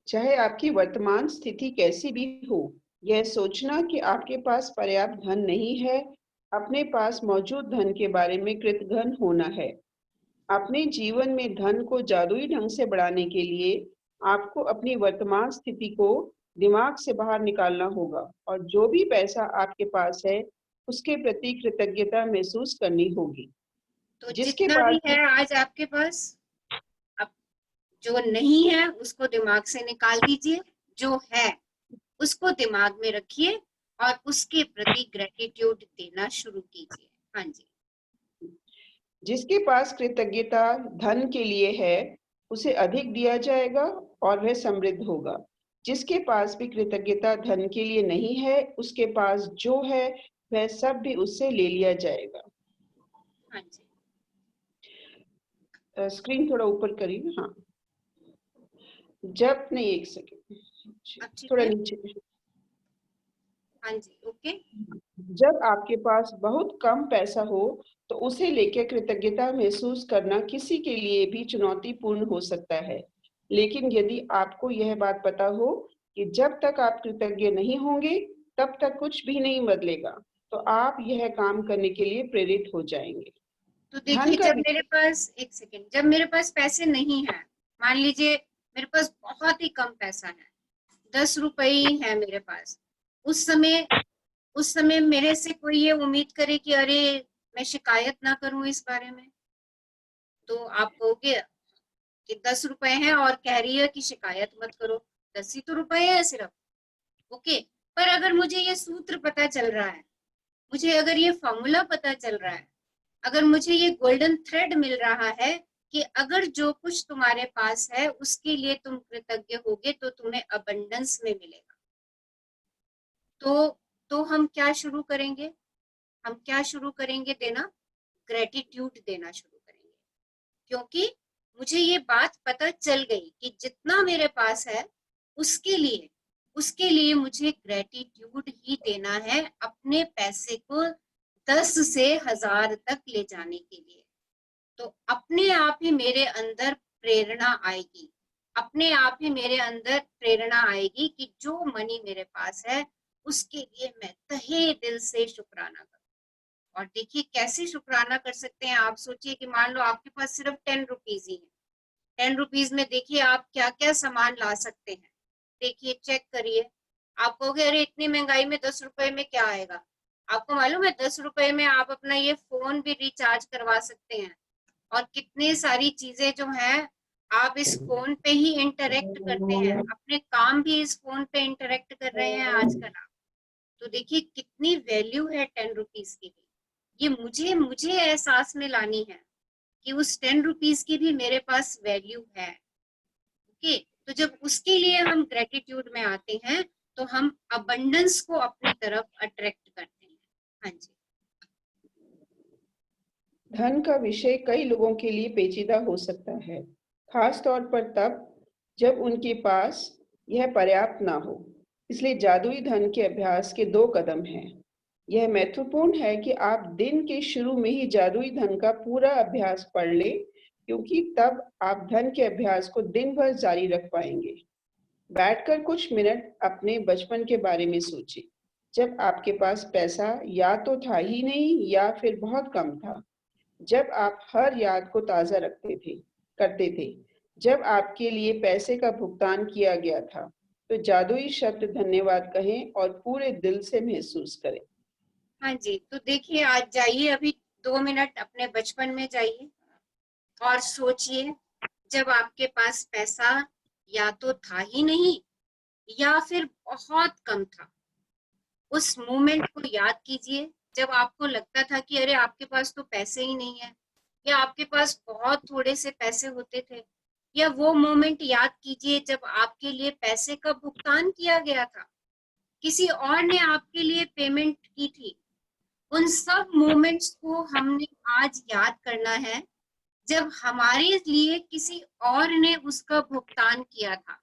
C: चाहे आपकी वर्तमान स्थिति कैसी भी हो, यह सोचना कि आपके पास पर्याप्त धन नहीं है, अपने पास मौजूद धन के बारे में कृतघ्न होना है। अपने जीवन में धन को जादुई ढंग से बढ़ाने के लिए आपको अपनी वर्तमान स्थिति को दिमाग से बाहर निकालना होगा और जो भी पैसा आपके पास है उसके प्रति कृतज्ञता महसूस करनी होगी।
A: तो
C: जिसके
A: जितना भी
C: पास
A: है आज आपके पास, अब जो नहीं है उसको दिमाग से निकाल दीजिए, जो है उसको दिमाग में रखिए और उसके प्रति ग्रेटिट्यूड देना शुरू कीजिए। हाँ जी।
C: जिसके पास कृतज्ञता धन के लिए है उसे अधिक दिया जाएगा और वह समृद्ध होगा। जिसके पास भी कृतज्ञता धन के लिए नहीं है, उसके पास जो है वह सब भी उससे ले लिया जाएगा।
A: हाँ जी।
C: स्क्रीन थोड़ा ऊपर करिए। हाँ, जब नहीं, एक सेकेंड, थोड़ा नीचे।
A: हाँ जी, ओके।
C: जब आपके पास बहुत कम पैसा हो तो उसे लेकर कृतज्ञता महसूस करना किसी के लिए भी चुनौतीपूर्ण हो सकता है, लेकिन यदि आपको यह बात पता हो कि जब तक आप कृतज्ञ नहीं होंगे तब तक कुछ भी नहीं बदलेगा, तो आप यह काम करने के लिए प्रेरित हो जाएंगे।
A: तो देखिए, जब मेरे पास, एक सेकेंड, जब मेरे पास पैसे नहीं है, मान लीजिए मेरे पास बहुत ही कम पैसा है, 10 रुपए ही है मेरे पास, उस समय मेरे से कोई ये उम्मीद करे कि अरे मैं शिकायत ना करूं इस बारे में, तो आप कहोगे कि 10 रुपए हैं और कह रही है कि शिकायत मत करो, 10 ही तो रुपए है सिर्फ। ओके। पर अगर मुझे ये सूत्र पता चल रहा है, मुझे अगर ये फॉर्मूला पता चल रहा है, अगर मुझे ये गोल्डन थ्रेड मिल रहा है कि अगर जो कुछ तुम्हारे पास है उसके लिए तुम कृतज्ञ होगे तो तुम्हें अबंडेंस में मिलेगा, तो हम क्या शुरू करेंगे, हम क्या शुरू करेंगे देना, ग्रेटिट्यूड देना शुरू करेंगे। क्योंकि मुझे ये बात पता चल गई कि जितना मेरे पास है उसके लिए मुझे ग्रेटिट्यूड ही देना है, अपने पैसे को 10 से 1000 तक ले जाने के लिए। तो अपने आप ही मेरे अंदर प्रेरणा आएगी, अपने आप ही मेरे अंदर प्रेरणा आएगी कि जो मनी मेरे पास है उसके लिए मैं तहे दिल से शुक्राना करूं। और देखिए कैसे शुक्राना कर सकते हैं आप, सोचिए कि मान लो आपके पास सिर्फ 10 रुपीज ही है, 10 रुपीज में देखिए आप क्या क्या सामान ला सकते हैं। देखिए, चेक करिए, आप कहोगे अरे इतनी महंगाई में 10 रुपए में क्या आएगा। आपको मालूम है 10 रुपए में आप अपना ये फोन भी रिचार्ज करवा सकते हैं, और कितनी सारी चीजें जो हैं आप इस फोन पे ही इंटरेक्ट करते हैं, अपने काम भी इस फोन पे इंटरेक्ट कर रहे हैं आजकल आप। तो देखिए कितनी वैल्यू है 10 रुपीज की भी। ये मुझे एहसास में लानी है कि उस 10 रुपीज की भी मेरे पास वैल्यू है। ओके। तो जब उसके लिए हम ग्रेटिट्यूड में आते हैं तो हम अबंडेंस को अपनी तरफ अट्रैक्ट करते हैं। हाँ जी।
C: धन का विषय कई लोगों के लिए पेचीदा हो सकता है, खास तौर पर तब जब उनके पास यह पर्याप्त ना हो। इसलिए जादुई धन के अभ्यास के 2 कदम हैं। यह महत्वपूर्ण है कि आप दिन के शुरू में ही जादुई धन का पूरा अभ्यास पढ़ लें, क्योंकि तब आप धन के अभ्यास को दिन भर जारी रख पाएंगे। बैठकर कुछ मिनट अपने बचपन के बारे में सोचें, जब आपके पास पैसा या तो था ही नहीं या फिर बहुत कम था। जब आप हर याद को ताज़ा करते थे। जब आपके लिए पैसे का भुगतान किया गया था, तो जादुई शब्द धन्यवाद कहें और पूरे दिल से महसूस करें।
A: हाँ जी, तो देखिए, आज जाइए, अभी 2 मिनट अपने बचपन में जाइए और सोचिए, जब आपके पास पैसा या तो था ही नहीं या फिर बहुत कम था। उस मोमेंट को याद कीजिए जब आपको लगता था कि अरे आपके पास तो पैसे ही नहीं है, या आपके पास बहुत थोड़े से पैसे होते थे, या वो मोमेंट याद कीजिए जब आपके लिए पैसे का भुगतान किया गया था, किसी और ने आपके लिए पेमेंट की थी। उन सब मोमेंट्स को हमने आज याद करना है, जब हमारे लिए किसी और ने उसका भुगतान किया था।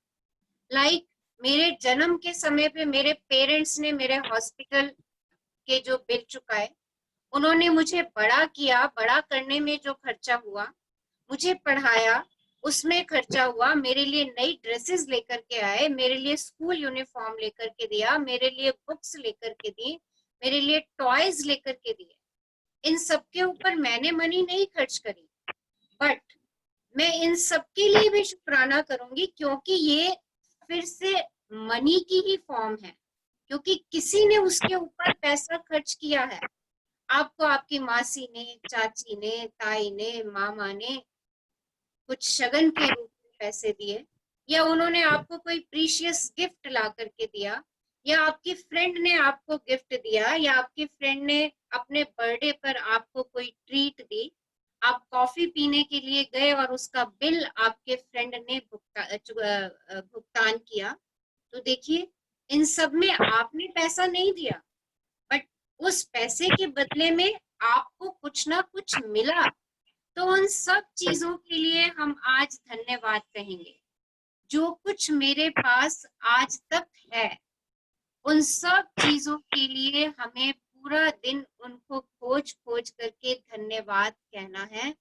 A: लाइक मेरे जन्म के समय पे मेरे पेरेंट्स ने मेरे हॉस्पिटल के जो बिल चुकाए, उन्होंने मुझे बड़ा किया, बड़ा करने में जो खर्चा हुआ, मुझे पढ़ाया, उसमें खर्चा हुआ, मेरे लिए नई ड्रेसेस लेकर के आए, मेरे लिए स्कूल यूनिफॉर्म लेकर के दिया, मेरे लिए बुक्स लेकर के दी, मेरे लिए टॉयज लेकर के दिए। इन सब के ऊपर मैंने मनी नहीं खर्च करी, बट मैं इन सब के लिए भी शुक्राना करूंगी, क्योंकि ये फिर से मनी की ही फॉर्म है, क्योंकि किसी ने उसके ऊपर पैसा खर्च किया है। आपको आपकी मासी ने, चाची ने, ताई ने, मामा ने कुछ शगन के रूप में पैसे दिए, या उन्होंने आपको कोई प्रीशियस गिफ्ट ला करके दिया, या आपकी फ्रेंड ने आपको गिफ्ट दिया, या आपकी फ्रेंड ने अपने बर्थडे पर आपको कोई ट्रीट दी, आप कॉफी पीने के लिए गए और उसका बिल आपके फ्रेंड ने भुगतान किया। तो देखिए, इन सब में आपने पैसा नहीं दिया, बट उस पैसे के बदले में आपको कुछ ना कुछ मिला। तो उन सब चीजों के लिए हम आज धन्यवाद कहेंगे। जो कुछ मेरे पास आज तक है, उन सब चीजों के लिए हमें पूरा दिन उनको खोज खोज करके धन्यवाद कहना है।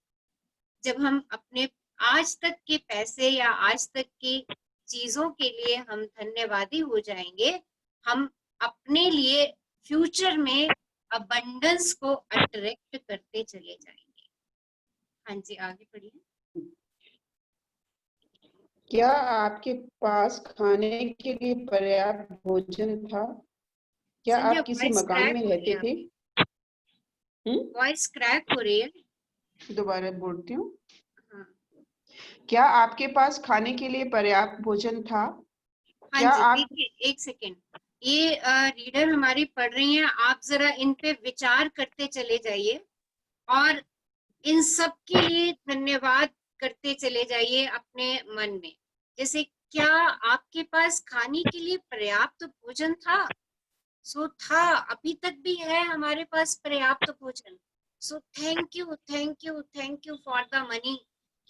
A: जब हम अपने आज तक के पैसे या आज तक की चीजों के लिए हम धन्यवादी हो जाएंगे, हम अपने लिए फ्यूचर में अबंडेंस को अट्रैक्ट करते चले जाएंगे। हाँ जी, आगे बढ़िए।
C: क्या आपके पास खाने के लिए पर्याप्त भोजन था? क्या आप किसी मकान में रहते थे?
A: वॉइस क्रैक हो रही है।
C: दोबारा बोलती हूँ।
A: हाँ।
C: क्या आपके पास खाने के लिए पर्याप्त भोजन था?
A: हाँ जी, देखिए एक सेकेंड, ये रीडर हमारी पढ़ रही हैं, आप जरा इन पे विचार करते चले जाइए और इन सब के लिए धन्यवाद करते चले जाइए अपने मन में। जैसे, क्या आपके पास खाने के लिए पर्याप्त भोजन था? सो था, अभी तक भी है हमारे पास पर्याप्त भोजन। सो thank you, thank you, thank you for the money,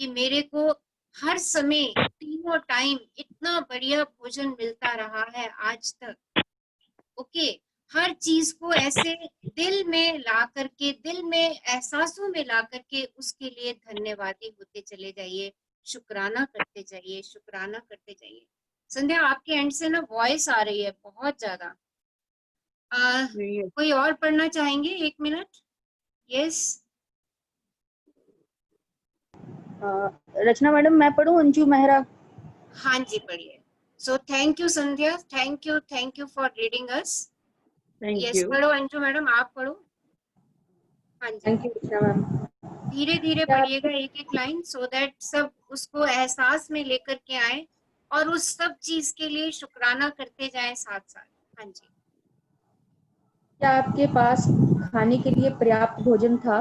A: कि मेरे को हर समय तीनों टाइम इतना बढ़िया भोजन मिलता रहा है आज तक। ओके, हर चीज को ऐसे दिल में ला करके, दिल में एहसासों में ला करके उसके लिए धन्यवादी होते चले जाइए, शुक्राना करते जाइए, शुक्राना करते जाइए। संध्या, आपके एंड से ना वॉइस आ रही है बहुत ज्यादा। कोई और पढ़ना चाहेंगे? 1 मिनट। यस,
D: रचना मैडम, मैं पढ़ूं? अंजू मेहरा।
A: हाँ जी, पढ़िए। सो thank you Sandhya, thank you for reading us. Yes, पढ़ो अंजू मैडम, आप पढ़ो। हाँ जी,
D: थैंक यू रचना मैम।
A: धीरे धीरे पढ़िएगा एक एक लाइन, सो दैट सब उसको एहसास में लेकर के आए और उस सब चीज के लिए शुक्राना करते जाएं साथ साथ। हाँ जी।
G: क्या आपके पास खाने के लिए पर्याप्त भोजन था?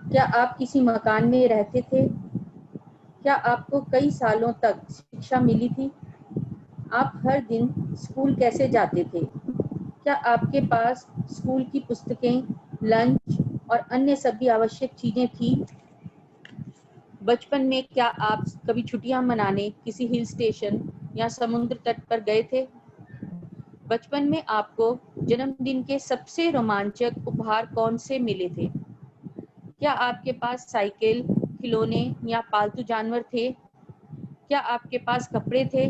G: क्या आप किसी मकान में रहते थे? क्या आपको कई सालों तक शिक्षा मिली थी? आप हर दिन स्कूल कैसे जाते थे? क्या आपके पास स्कूल की पुस्तकें, लंच और अन्य सभी आवश्यक चीजें थी? बचपन में क्या आप कभी छुट्टियां मनाने किसी हिल स्टेशन या समुद्र तट पर गए थे? बचपन में आपको जन्मदिन के सबसे रोमांचक उपहार कौन से मिले थे? क्या आपके पास साइकिल, खिलौने या पालतू जानवर थे? क्या आपके पास कपड़े थे?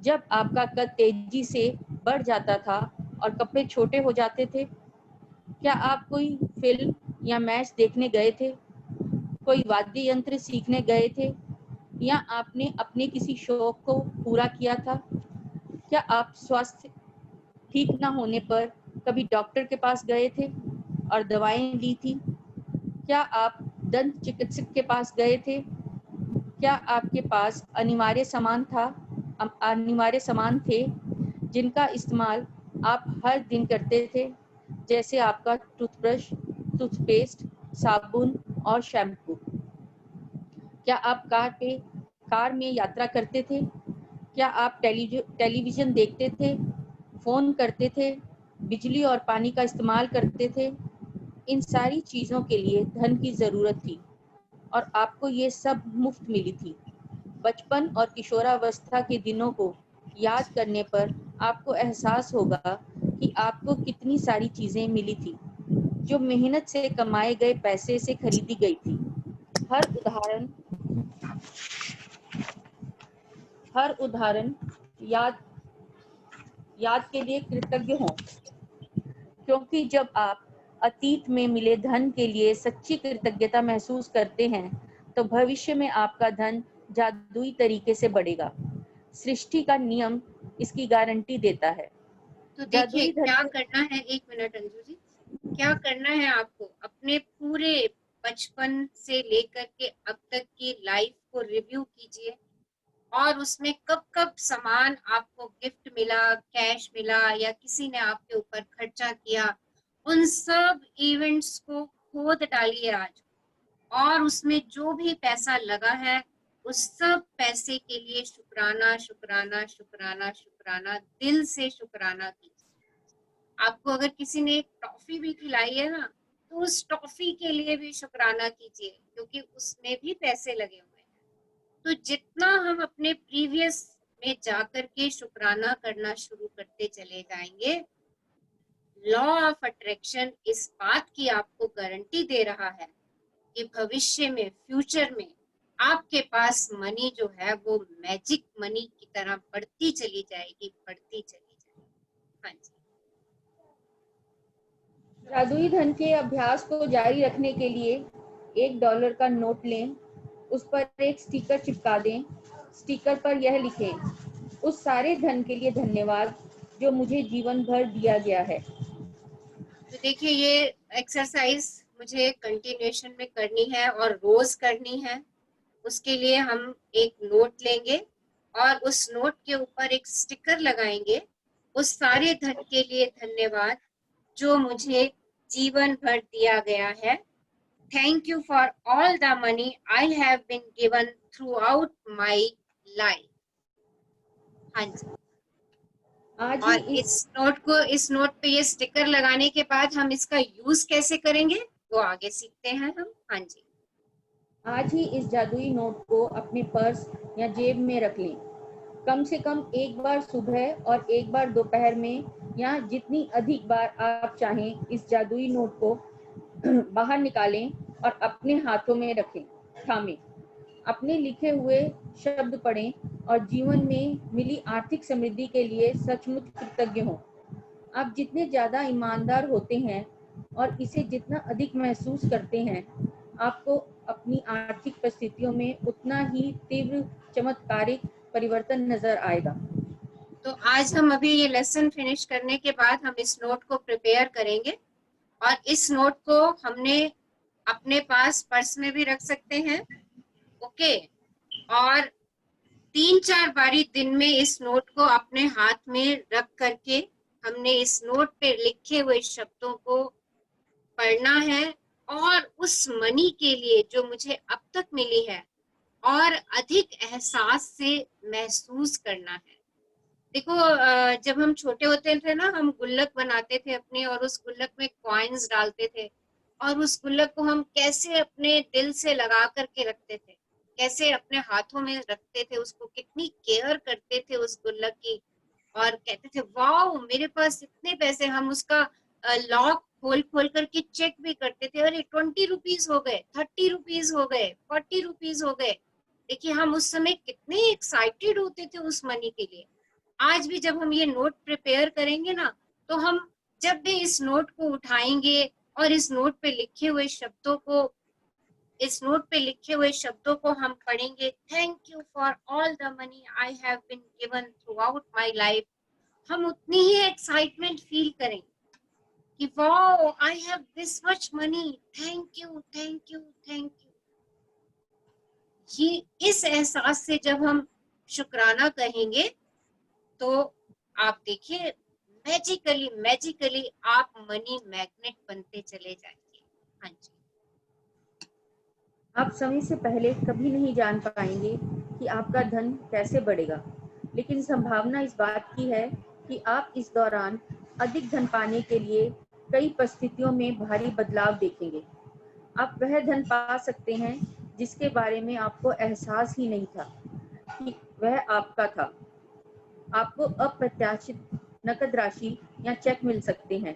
G: जब आपका कद तेजी से बढ़ जाता था और कपड़े छोटे हो जाते थे? क्या आप कोई फिल्म या मैच देखने गए थे? कोई वाद्य यंत्र सीखने गए थे या आपने अपने किसी शौक को पूरा किया था? क्या आप स्वास्थ्य ठीक न होने पर कभी डॉक्टर के पास गए थे और दवाएं ली थी? क्या आप दंत चिकित्सक के पास गए थे? क्या आपके पास अनिवार्य सामान थे जिनका इस्तेमाल आप हर दिन करते थे, जैसे आपका टूथब्रश, टूथपेस्ट, साबुन और शैम्पू? क्या आप कार में यात्रा करते थे? क्या आप टेलीविजन देखते थे, फोन करते थे, बिजली और पानी का इस्तेमाल करते थे? इन सारी चीजों के लिए धन की जरूरत थी और आपको ये सब मुफ्त मिली थी। बचपन और किशोरावस्था के दिनों को याद करने पर आपको एहसास होगा कि आपको कितनी सारी चीजें मिली थी जो मेहनत से कमाए गए पैसे से खरीदी गई थी। हर उदाहरण याद के लिए कृतज्ञ हों, क्योंकि जब आप अतीत में मिले धन के लिए सच्ची कृतज्ञता महसूस करते हैं तो भविष्य में आपका धन जादुई तरीके से बढ़ेगा। सृष्टि का नियम इसकी गारंटी देता है।
A: तो देखिए क्या करना है, 1 मिनट अंजू जी, क्या करना है आपको, अपने पूरे बचपन से लेकर के अब तक की लाइफ को रिव्यू कीजिए और उसमें कब कब सामान आपको गिफ्ट मिला, कैश मिला या किसी ने आपके ऊपर खर्चा किया, उन सब इवेंट्स को खोद डालिए आज, और उसमें जो भी पैसा लगा है उस सब पैसे के लिए शुक्राना शुक्राना शुक्राना शुक्राना, दिल से शुक्राना कीजिए। आपको अगर किसी ने एक टॉफी भी खिलाई है ना, तो उस टॉफी के लिए भी शुक्राना कीजिए, क्योंकि उसमें भी पैसे लगे हुए हैं। तो जितना हम अपने प्रीवियस में जाकर के शुक्राना करना शुरू करते चले जाएंगे, लॉ ऑफ अट्रैक्शन इस बात की आपको गारंटी दे रहा है कि भविष्य में, फ्यूचर में आपके पास मनी जो है वो मैजिक मनी की तरह बढ़ती चली जाएगी, बढ़ती चली जाएगी। हाँ जी।
G: जादुई धन के अभ्यास को जारी रखने के लिए $1 का नोट लें, उस पर एक स्टिकर चिपका दें। स्टिकर पर यह लिखें, उस सारे धन के लिए धन्यवाद जो मुझे जीवन भर दिया गया है।
A: तो देखिए ये एक्सरसाइज मुझे कंटिन्यूएशन में करनी है और रोज करनी है। उसके लिए हम एक नोट लेंगे और उस नोट के ऊपर एक स्टिकर लगाएंगे, उस सारे धन के लिए धन्यवाद जो मुझे जीवन भर दिया गया है। Thank you for all the money I have been given throughout my life. हाँ जी। और इस नोट पे ये स्टिकर लगाने के बाद हम इसका यूज कैसे करेंगे वो आगे सीखते हैं हम। हाँ जी।
G: आज ही इस जादुई नोट को अपने पर्स या जेब में रख लें। कम से कम एक बार सुबह और एक बार दोपहर में, या जितनी अधिक बार आप चाहें इस जादुई नोट को बाहर निकालें और अपने हाथों में रखें, थामें। अपने लिखे हुए शब्द पढ़ें और जीवन में मिली आर्थिक समृद्धि के लिए सचमुच कृतज्ञ हों। आप जितने ज़्यादा ईमानदार होते हैं और इसे जितना अधिक महसूस करते हैं, आपको अपनी आर्थिक परिस्थितियों में उतना ही तीव्र चमत्कारिक परिवर्तन नजर आएगा।
A: तो आज हम अभी ये लेसन फिनिश करने के बाद हम इस नोट को प्रिपेयर करेंगे और इस नोट को हमने अपने पास पर्स में भी रख सकते हैं, ओके। और 3-4 बारी दिन में इस नोट को अपने हाथ में रख करके हमने इस नोट पे लिखे हुए शब्दों को पढ़ना है और उस मनी के लिए जो मुझे अब तक मिली है और अधिक एहसास से महसूस करना है। देखो जब हम छोटे होते थे ना, हम गुल्लक बनाते थे अपने और उस गुल्लक में कॉइन्स डालते थे और उस गुल्लक को हम कैसे अपने दिल से लगा करके रखते थे, कैसे अपने हाथों में रखते थे, उसको कितनी केयर करते थे उस गुल्लक की, और कहते थे वाओ मेरे पास इतने पैसे। हम उसका लॉक खोल खोल करके चेक भी करते थे, अरे 20 रुपीज हो गए, 30 रुपीज हो गए, 40 रुपीज हो गए। देखिए हम उस समय कितने एक्साइटेड होते थे उस मनी के लिए। आज भी जब हम ये नोट प्रिपेयर करेंगे ना, तो हम जब भी इस नोट को उठाएंगे और इस नोट पे लिखे हुए शब्दों को हम पढ़ेंगे, thank you for all the money I have been given throughout my life, हम उतनी ही एक्साइटमेंट फील करेंगे कि wow I have this much money, thank you thank you thank you. ये इस एहसास से जब हम शुक्राना कहेंगे तो आप देखिए मैजिकली आप मनी मैग्नेट बनते चले जाएंगे। हाँ जी।
G: आप समय से पहले कभी नहीं जान पाएंगे कि आपका धन कैसे बढ़ेगा, लेकिन संभावना इस बात की है कि आप इस दौरान अधिक धन पाने के लिए कई परिस्थितियों में भारी बदलाव देखेंगे। आप वह धन पा सकते हैं जिसके बारे में आपको एहसास ही नहीं था कि वह आपका था। आपको अप्रत्याशित नकद राशि या चेक मिल सकते हैं।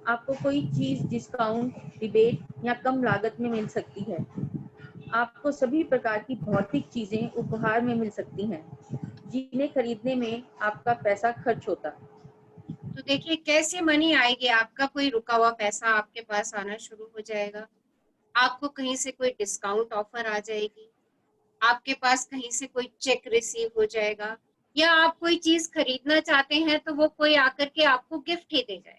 G: आपको कोई चीज डिस्काउंट, रिबेट या कम लागत में मिल सकती है। आपको सभी प्रकार की भौतिक चीजें उपहार में मिल सकती हैं जिन्हें खरीदने में आपका पैसा खर्च होता।
A: तो देखिए कैसे मनी आएगी, आपका कोई रुका हुआ पैसा आपके पास आना शुरू हो जाएगा, आपको कहीं से कोई डिस्काउंट ऑफर आ जाएगी, आपके पास कहीं से कोई चेक रिसीव हो जाएगा, या आप कोई चीज खरीदना चाहते हैं तो वो कोई आकर के आपको गिफ्ट ही दे जाएगा।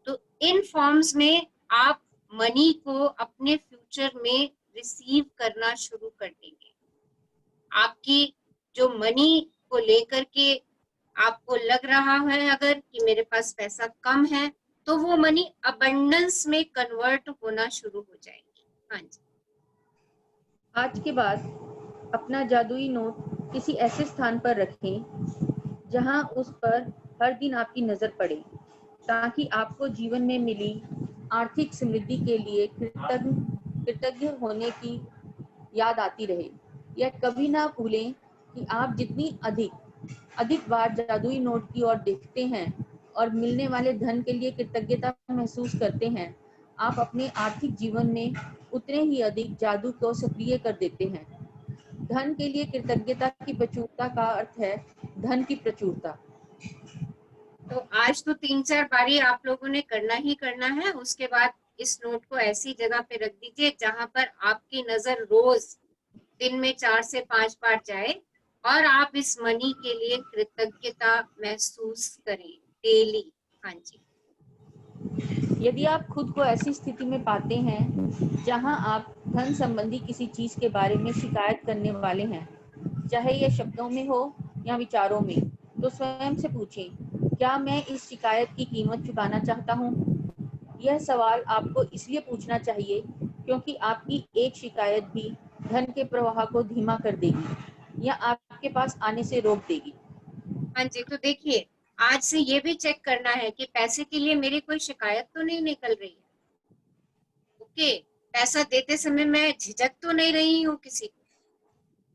A: तो इन फॉर्म्स में आप मनी को अपने फ्यूचर में रिसीव करना शुरू कर देंगे। आपकी जो मनी को लेकर के आपको लग रहा है अगर कि मेरे पास पैसा कम है, तो वो मनी अबंडेंस में कन्वर्ट होना शुरू हो जाएगी। हाँ जी।
G: आज के बाद अपना जादुई नोट किसी ऐसे स्थान पर रखें जहां उस पर हर दिन आपकी नजर पड़े, ताकि आपको जीवन में मिली आर्थिक समृद्धि के लिए कृतज्ञ होने की याद आती रहे। यह कभी ना भूलें कि आप जितनी अधिक बार जादुई नोट की ओर देखते हैं और मिलने वाले धन के लिए कृतज्ञता महसूस करते हैं, आप अपने आर्थिक जीवन में उतने ही अधिक जादू को सक्रिय कर देते हैं। धन के लिए कृतज्ञता की प्रचुरता का अर्थ है धन की प्रचुरता।
A: तो आज तो 3-4 बारी आप लोगों ने करना ही करना है। उसके बाद इस नोट को ऐसी जगह पे रख दीजिए जहां पर आपकी नजर रोज दिन में 4 से 5 बार जाए और आप इस मनी के लिए कृतज्ञता महसूस करें डेली। हाँ जी।
G: यदि आप खुद को ऐसी स्थिति में पाते हैं जहां आप धन संबंधी किसी चीज के बारे में शिकायत करने वाले हैं, चाहे यह शब्दों में हो या विचारों में, तो स्वयं से पूछें, क्या मैं इस शिकायत की कीमत चुकाना चाहता हूं? यह सवाल आपको इसलिए पूछना चाहिए क्योंकि आपकी एक शिकायत भी धन के प्रवाह को धीमा कर देगी या आपके पास आने से रोक देगी।
A: हाँ जी। तो देखिए आज से ये भी चेक करना है कि पैसे के लिए मेरी कोई शिकायत तो नहीं निकल रही है। ओके, पैसा देते समय मैं झिझक तो नहीं रही हूँ किसी को,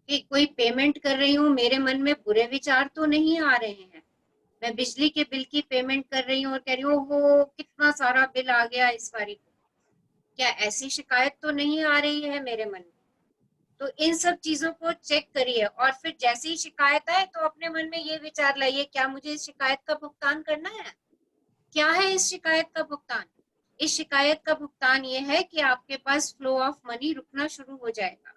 A: कि कोई पेमेंट कर रही हूँ मेरे मन में बुरे विचार तो नहीं आ रहे हैं। मैं बिजली के बिल की पेमेंट कर रही हूँ और कह रही हूँ ओहो कितना सारा बिल आ गया इस बारी को, क्या ऐसी शिकायत तो नहीं आ रही है मेरे मन में? तो इन सब चीजों को चेक करिए और फिर जैसे ही शिकायत आए तो अपने मन में ये विचार लाइए, क्या मुझे इस शिकायत का भुगतान करना है? क्या है इस शिकायत का भुगतान? इस शिकायत का भुगतान ये है कि आपके पास फ्लो ऑफ मनी रुकना शुरू हो जाएगा।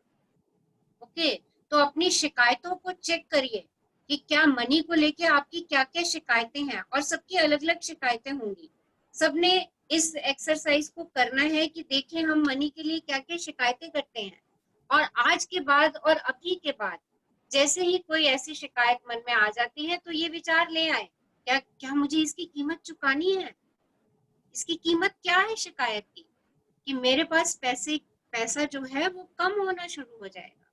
A: ओके, तो अपनी शिकायतों को चेक करिए कि क्या मनी को लेके आपकी क्या क्या शिकायतें हैं, और सबकी अलग अलग शिकायतें होंगी। सबने इस एक्सरसाइज को करना है कि देखें हम मनी के लिए क्या क्या शिकायतें करते हैं, और आज के बाद और अभी के बाद जैसे ही कोई ऐसी शिकायत मन में आ जाती है तो ये विचार ले आए, क्या मुझे इसकी कीमत चुकानी है? इसकी कीमत क्या है शिकायत की? कि मेरे पास पैसा जो है वो कम होना शुरू हो जाएगा,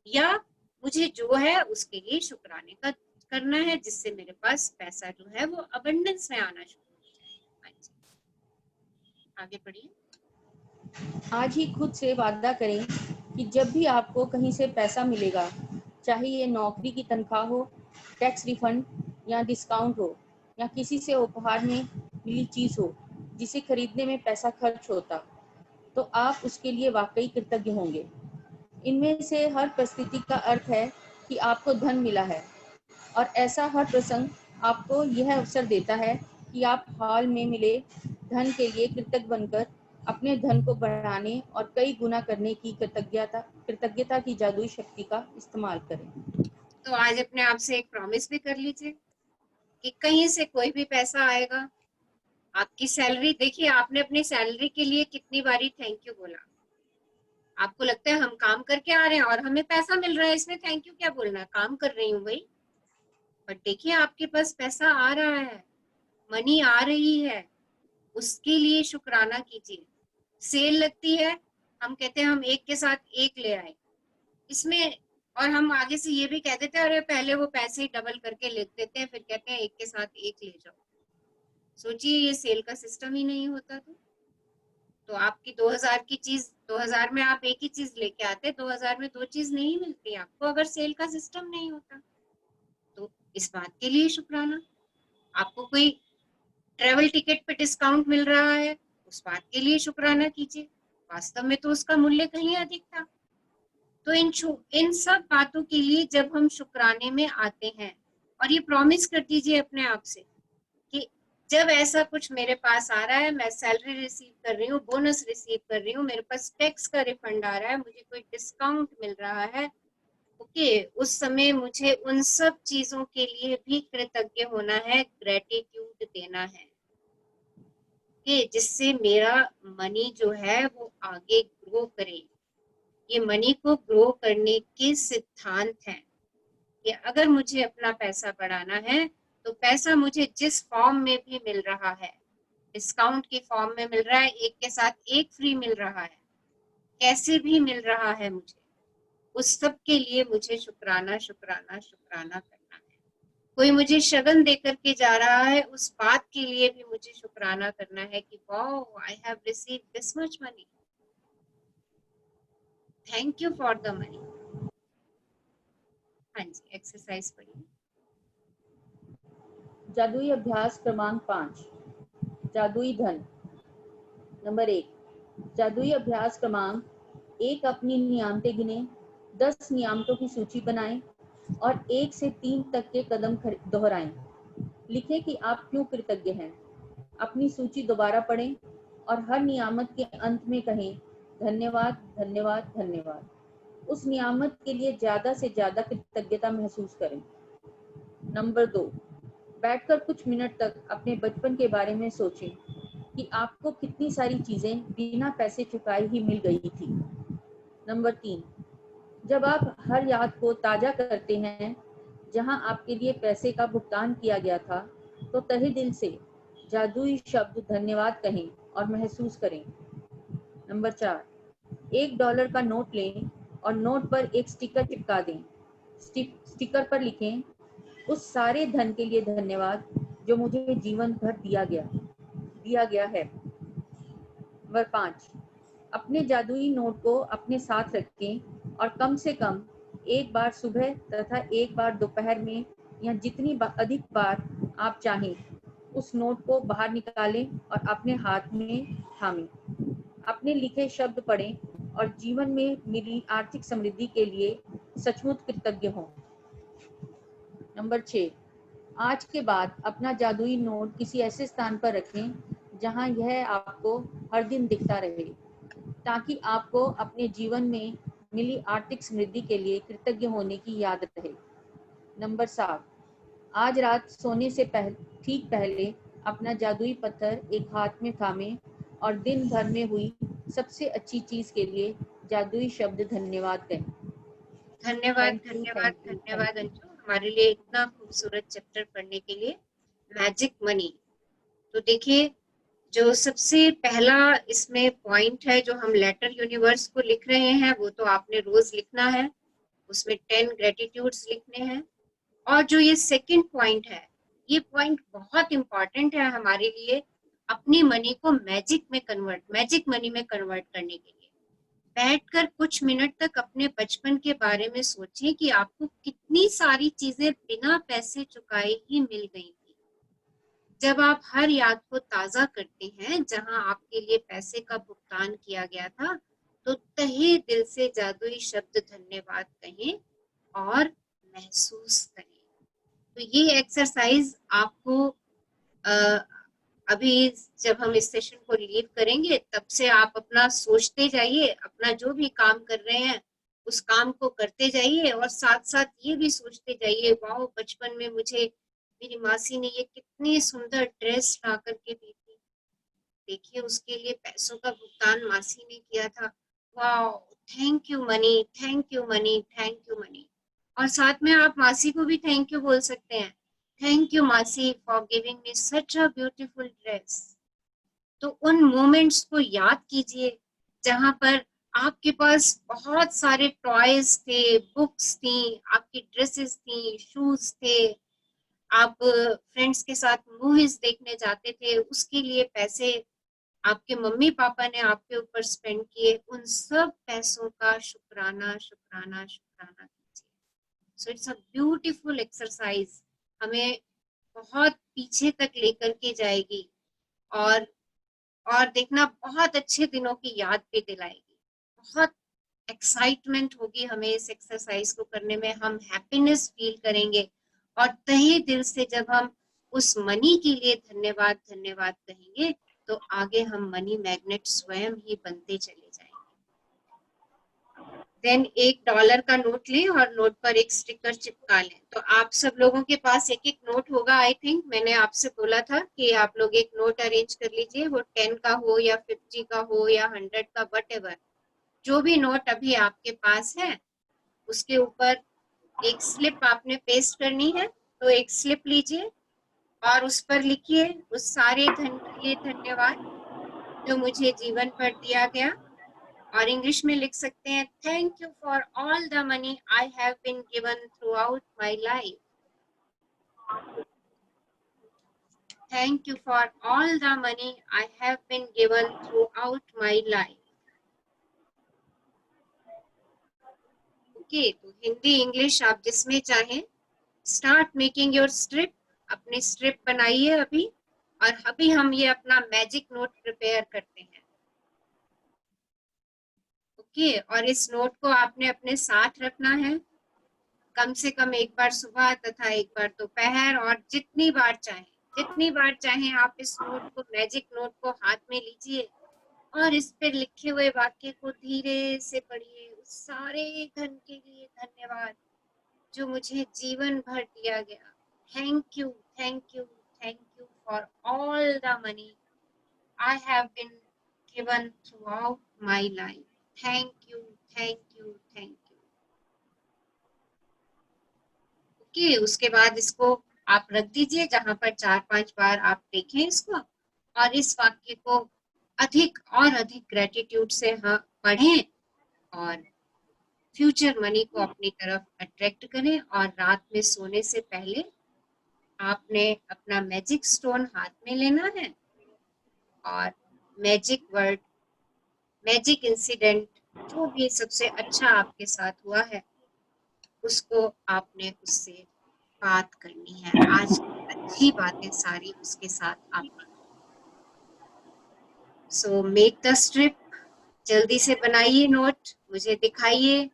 A: या मुझे जो है उसके लिए शुक्राने का करना है जिससे मेरे पास पैसा जो है वो अबंडेंस में आना शुरू हो जाए। आगे बढ़िए।
G: आज ही खुद से वादा करें कि जब भी आपको कहीं से पैसा मिलेगा, चाहे ये नौकरी की तनख्वाह हो, टैक्स रिफंड या डिस्काउंट हो, या किसी से उपहार में मिली चीज हो जिसे खरीदने में पैसा खर्च होता, तो आप उसके लिए वाकई कृतज्ञ होंगे। इनमें से हर परिस्थिति का अर्थ है कि आपको धन मिला है, और ऐसा हर प्रसंग आपको यह अवसर देता है कि आप हाल में मिले धन के लिए कृतज्ञ बनकर अपने धन को बढ़ाने और कई गुना करने की कृतज्ञता की जादुई शक्ति का इस्तेमाल करें।
A: तो आज अपने आप से एक प्रॉमिस भी कर लीजिए कि कहीं से कोई भी पैसा आएगा, आपकी सैलरी, देखिए आपने अपनी सैलरी के लिए कितनी बारी थैंक यू बोला। आपको लगता है हम काम करके आ रहे हैं और हमें पैसा मिल रहा है, इसमें थैंक यू क्या बोलना, काम कर रही हूँ भाई। बट देखिए आपके पास पैसा आ रहा है, मनी आ रही है, उसके लिए शुक्राना कीजिए। सेल लगती है, हम कहते हैं हम एक के साथ एक ले आए इसमें, और हम आगे से ये भी कह देते हैं अरे पहले वो पैसे डबल करके लिख देते हैं, फिर कहते हैं एक के साथ एक ले जाओ। सोचिए ये सेल का सिस्टम ही नहीं होता तो आपकी 2000 की चीज 2000 में आप एक ही चीज लेके आते, 2000 में दो चीज नहीं मिलती आपको अगर सेल का सिस्टम नहीं होता। तो इस बात के लिए शुक्राना। आपको कोई ट्रेवल टिकट पे डिस्काउंट मिल रहा है, उस बात के लिए शुक्राना कीजिए, वास्तव में तो उसका मूल्य कहीं अधिक था। तो इन सब बातों के लिए जब हम शुक्राने में आते हैं, और ये प्रॉमिस कर दीजिए अपने आप से कि जब ऐसा कुछ मेरे पास आ रहा है, मैं सैलरी रिसीव कर रही हूँ, बोनस रिसीव कर रही हूँ, मेरे पास टैक्स का रिफंड आ रहा है, मुझे कोई डिस्काउंट मिल रहा है, ओके, उस समय मुझे उन सब चीजों के लिए भी कृतज्ञ होना है, ग्रेटिट्यूड देना है कि जिससे मेरा मनी जो है वो आगे ग्रो करे। ये मनी को ग्रो करने के सिद्धांत हैं कि अगर मुझे अपना पैसा बढ़ाना है तो पैसा मुझे जिस फॉर्म में भी मिल रहा है, डिस्काउंट की फॉर्म में मिल रहा है, एक के साथ एक फ्री मिल रहा है, कैसे भी मिल रहा है, मुझे उस सब के लिए मुझे शुक्राना शुक्राना शुक्राना करना है। कोई मुझे शगन दे करके जा रहा है, उस बात के लिए भी मुझे शुक्राना करना है कि wow I have received this much money, thank you for the money. हाँ जी, एक्सरसाइज पढ़िए।
G: जादुई अभ्यास क्रमांक 5, जादुई धन। नंबर 1, जादुई अभ्यास क्रमांक 1, अपनी नियामतें गिने, 10 नियामतों की सूची बनाएं और 1 से 3 तक के कदम दोहराएं। लिखें कि आप क्यों कृतज्ञ हैं। अपनी सूची दोबारा पढ़ें और हर नियामत के अंत में कहें धन्यवाद धन्यवाद धन्यवाद। उस नियामत के लिए ज्यादा से ज्यादा कृतज्ञता महसूस करें। नंबर 2, बैठकर कुछ मिनट तक अपने बचपन के बारे में सोचें कि आपको कितनी सारी चीजें बिना पैसे चुकाए ही मिल गई थी। नंबर 3, जब आप हर याद को ताजा करते हैं जहां आपके लिए पैसे का भुगतान किया गया था, तो तहे दिल से जादुई शब्द धन्यवाद कहें और महसूस करें। नंबर 4, $1 का नोट लें और नोट पर एक स्टिकर चिपका दें। स्टिकर पर लिखें उस सारे धन के लिए धन्यवाद जो मुझे जीवन भर दिया गया है। नंबर 5, अपने जादुई नोट को अपने साथ रखें और कम से कम एक बार सुबह तथा एक बार दोपहर में या जितनी अधिक बार आप चाहें उस नोट को बाहर निकालें और अपने हाथ में थामें। अपने लिखे शब्द पढ़ें और जीवन में मिली आर्थिक समृद्धि के लिए सचमुच कृतज्ञ हों। नंबर 6, आज के बाद अपना जादुई नोट किसी ऐसे स्थान पर रखें जहां यह आपको हर दिन दिखता रहे, ताकि आपको अपने जीवन में मिली आर्थिक समृद्धि के लिए कृतज्ञ होने की याद रहे। नंबर 7, आज रात सोने से ठीक पहले अपना जादुई पत्थर एक हाथ में थामें और दिन भर में हुई सबसे अच्छी चीज के लिए जादुई शब्द धन्यवाद कहें।
A: धन्यवाद धन्यवाद धन्यवाद अंजू, हमारे लिए इतना खूबसूरत चैप्टर पढ़ने के लिए। मैजिक मनी, तो देखिए जो सबसे पहला इसमें पॉइंट है जो हम लेटर यूनिवर्स को लिख रहे हैं वो तो आपने रोज लिखना है, उसमें 10 ग्रेटिट्यूड्स लिखने हैं। और जो ये सेकंड पॉइंट है, ये पॉइंट बहुत इंपॉर्टेंट है हमारे लिए, अपनी मनी को मैजिक मनी में कन्वर्ट करने के लिए बैठकर कुछ मिनट तक अपने बचपन के बारे में सोचें कि आपको कितनी सारी चीजें बिना पैसे चुकाए ही मिल गई थी। जब आप हर याद को ताजा करते हैं जहां आपके लिए पैसे का भुगतान किया गया था, तो तहे दिल से जादुई शब्द धन्यवाद कहें और महसूस करें। तो ये एक्सरसाइज आपको अभी जब हम इस सेशन को लीव करेंगे तब से आप अपना सोचते जाइए, अपना जो भी काम कर रहे हैं उस काम को करते जाइए और साथ साथ ये भी सोचते जाइए, वाह बचपन में मुझे मेरी मासी ने ये कितनी सुंदर ड्रेस ला करके दी थी, देखिए उसके लिए पैसों का भुगतान मासी ने किया था, वाह thank you money, thank you money, thank you money. और साथ में आप मासी को भी थैंक यू बोल सकते हैं, थैंक यू मासी for giving me such a beautiful dress. तो उन मोमेंट्स को याद कीजिए जहां पर आपके पास बहुत सारे टॉयज थे, बुक्स थी, आपकी ड्रेसेस थी, शूज थे, आप फ्रेंड्स के साथ मूवीज देखने जाते थे, उसके लिए पैसे आपके मम्मी पापा ने आपके ऊपर स्पेंड किए, उन सब पैसों का शुक्राना शुक्राना शुक्राना कीजिए। So it's a beautiful exercise, हमें बहुत पीछे तक लेकर के जाएगी और देखना बहुत अच्छे दिनों की याद भी दिलाएगी, बहुत एक्साइटमेंट होगी हमें इस एक्सरसाइज को करने में, हम हैप्पीनेस फील करेंगे और तहे दिल से जब हम उस मनी के लिए धन्यवाद धन्यवाद कहेंगे तो आगे हम मनी मैग्नेट स्वयं ही बनते चले जाएंगे। देन $1 का नोट लें और नोट पर एक स्टिकर चिपका लें। तो आप सब लोगों के पास एक एक नोट होगा, आई थिंक मैंने आपसे बोला था कि आप लोग एक नोट अरेंज कर लीजिए, वो 10 का हो या 50 का हो या 100 का, वट जो भी नोट अभी आपके पास है उसके ऊपर एक स्लिप आपने पेस्ट करनी है। तो एक स्लिप लीजिए और उस पर लिखिए उस सारे धन के लिए धन्यवाद जो मुझे जीवन पर दिया गया, और इंग्लिश में लिख सकते हैं thank you for all the money I have been given throughout my life, thank you for all the money I have been given throughout my life. Okay, तो हिंदी इंग्लिश आप जिसमें चाहें, start making your strip, अपने strip बनाइए अभी, और अभी हम ये अपना मैजिक नोट प्रिपेयर करते हैं। ओके, और इस नोट को आपने अपने साथ रखना है, कम से कम एक बार सुबह तथा एक बार दोपहर, और जितनी बार चाहें आप इस नोट को, मैजिक नोट को हाथ में लीजिए और इस पे लिखे हुए वाक्य को धीरे से पढ़िए, उस सारे धन के लिए धन्यवाद जो मुझे जीवन भर दिया गया, thank you thank you thank you for all the money I have been given throughout my life, thank you thank you thank you. Okay, उसके बाद इसको आप रख दीजिए जहां पर 4-5 बार आप देखें इसको, और इस वाक्य को अधिक और अधिक ग्रेटिट्यूड से पढ़ें और फ्यूचर मनी को अपनी तरफ अट्रैक्ट करें। और रात में सोने से पहले आपने अपना मैजिक स्टोन हाथ में लेना है और मैजिक वर्ड, मैजिक इंसिडेंट, जो भी सबसे अच्छा आपके साथ हुआ है उसको आपने उससे बात करनी है, आज अच्छी बातें सारी उसके साथ आपने। सो मेक द स्ट्रिप, जल्दी से बनाइए नोट, मुझे दिखाइए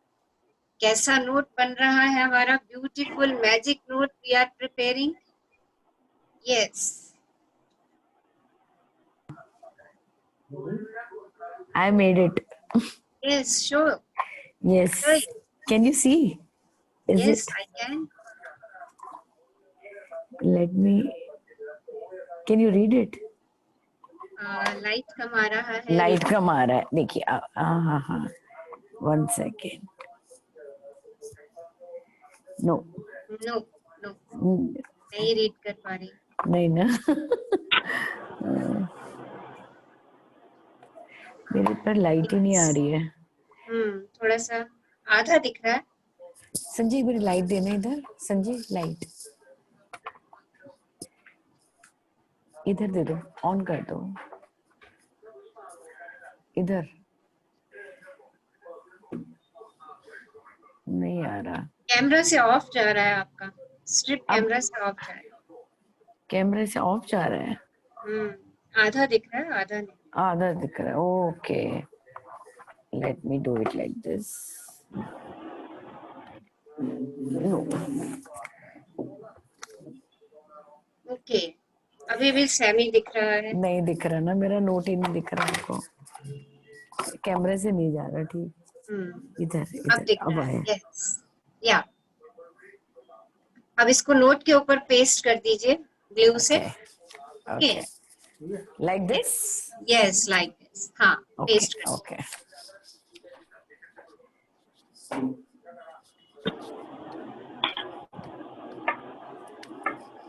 A: कैसा नोट बन रहा है हमारा beautiful magic note we are preparing. Yes,
H: I made it.
A: yes, sure.
H: Yes.
A: Sure.
H: Can you see? Is
A: Yes,
H: it?
A: I can.
H: Let me. Can you read it?
A: Light कम आ रहा है।
H: लाइट कम आ रहा है, देखिए। हाँ हाँ, 1 second. नो
A: नो नो, नहीं रीड कर पा रही।
H: नहीं ना। मेरे पर लाइट ही नहीं आ रही है।
A: थोड़ा सा आधा दिख रहा है।
H: संजय मेरी लाइट देना इधर, संजय लाइट इधर दे दो, ऑन कर दो इधर। नहीं आ रहा,
A: कैमरा से ऑफ जा रहा है आपका स्ट्रिप, कैमरा से ऑफ जा रहा है।
H: कैमरे से ऑफ जा रहा है।
A: आधा दिख रहा है, आधा नहीं।
H: आधा दिख रहा है, okay. Let me do it like this. No,
A: okay, अभी भी सैमी दिख रहा है।
H: नहीं दिख रहा ना, मेरा नोट ही नहीं दिख रहा आपको, कैमरे से नहीं जा रहा। ठीक, इधर
A: अब
H: इधर
A: दिख
H: अब
A: रहा है।
H: आए।
A: यस, या अब इसको नोट के ऊपर पेस्ट कर दीजिए ग्लू से।
H: Okay, like this.
A: Yes, like this. हाँ, पेस्ट कर
H: ओके।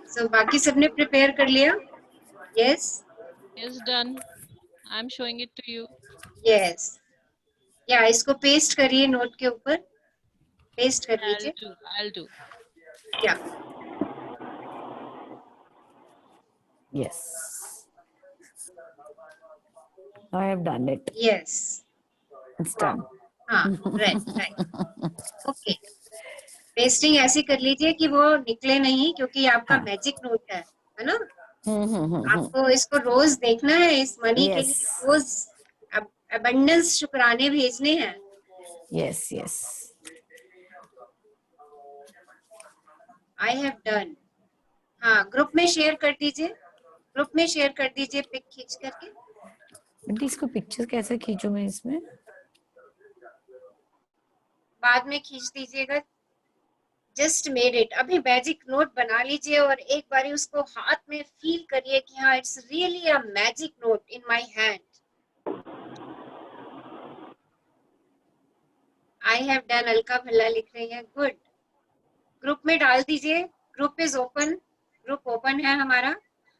A: सो बाकी सबने प्रिपेयर कर लिया? Yes,
B: Yes, done. I'm showing it to you.
A: Yes, या इसको पेस्ट करिए नोट के ऊपर, पेस्ट कर लीजिए।
B: I'll do.
A: या
H: Yes, I have done it.
A: Yes,
H: It's done.
A: हाँ, राइट। ओके, पेस्टिंग ऐसी कर लीजिए कि वो निकले नहीं, क्योंकि आपका
H: हाँ।
A: मैजिक नोट है ना। आपको इसको रोज देखना है, इस मनी के लिए रोज अबंडेंस शुक्राने भेजने हैं।
H: Yes yes,
A: I have done. हाँ, ग्रुप में शेयर कर दीजिए, ग्रुप में शेयर कर दीजिए पिक खींच करके।
H: बट इसको पिक्चर कैसे खींचूं मैं इसमें?
A: बाद में खींच दीजिएगा। Just made it. अभी मैजिक नोट बना लीजिए और एक बारी उसको हाथ में फील करिए कि हाँ, it's really a magic note in my hand. I have done, Alka Bhalla लिख रही है, गुड। ग्रुप में डाल दीजिए, group is open, group open है हमारा।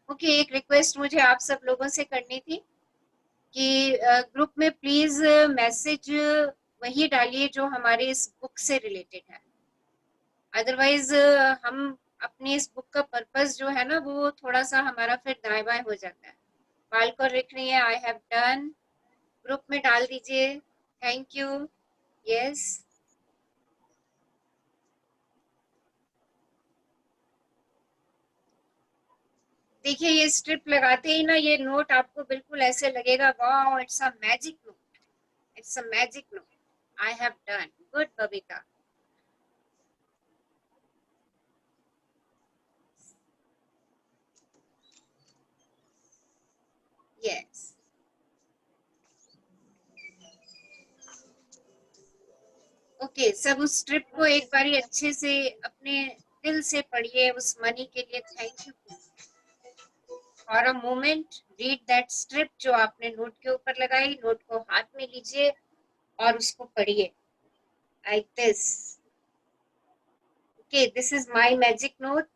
A: ओके, एक रिक्वेस्ट मुझे आप सब लोगों से करनी थी कि ग्रुप में प्लीज मैसेज वही डालिए जो हमारे इस बुक से रिलेटेड है। अदरवाइज हम अपनी इस बुक का पर्पस जो है ना, वो थोड़ा सा हमारा फिर दाएं बाएं हो जाता है। बालकर लिख रही है, आई हैव डन। ग्रुप में डाल दीजिए, थैंक यू। यस, देखिए ये स्ट्रिप लगाते ही ना, ये नोट आपको बिल्कुल ऐसे लगेगा, wow, it's a magic note, it's a magic note. I have done, good Babita. Yes, okay, सब उस स्ट्रिप को एक बारी अच्छे से अपने दिल से पढ़िए, उस मनी के लिए thank you. For a moment read that strip जो आपने नोट के ऊपर लगाई। नोट को हाथ में लीजिए और उसको पढ़िए like this. Okay, this is my magic note,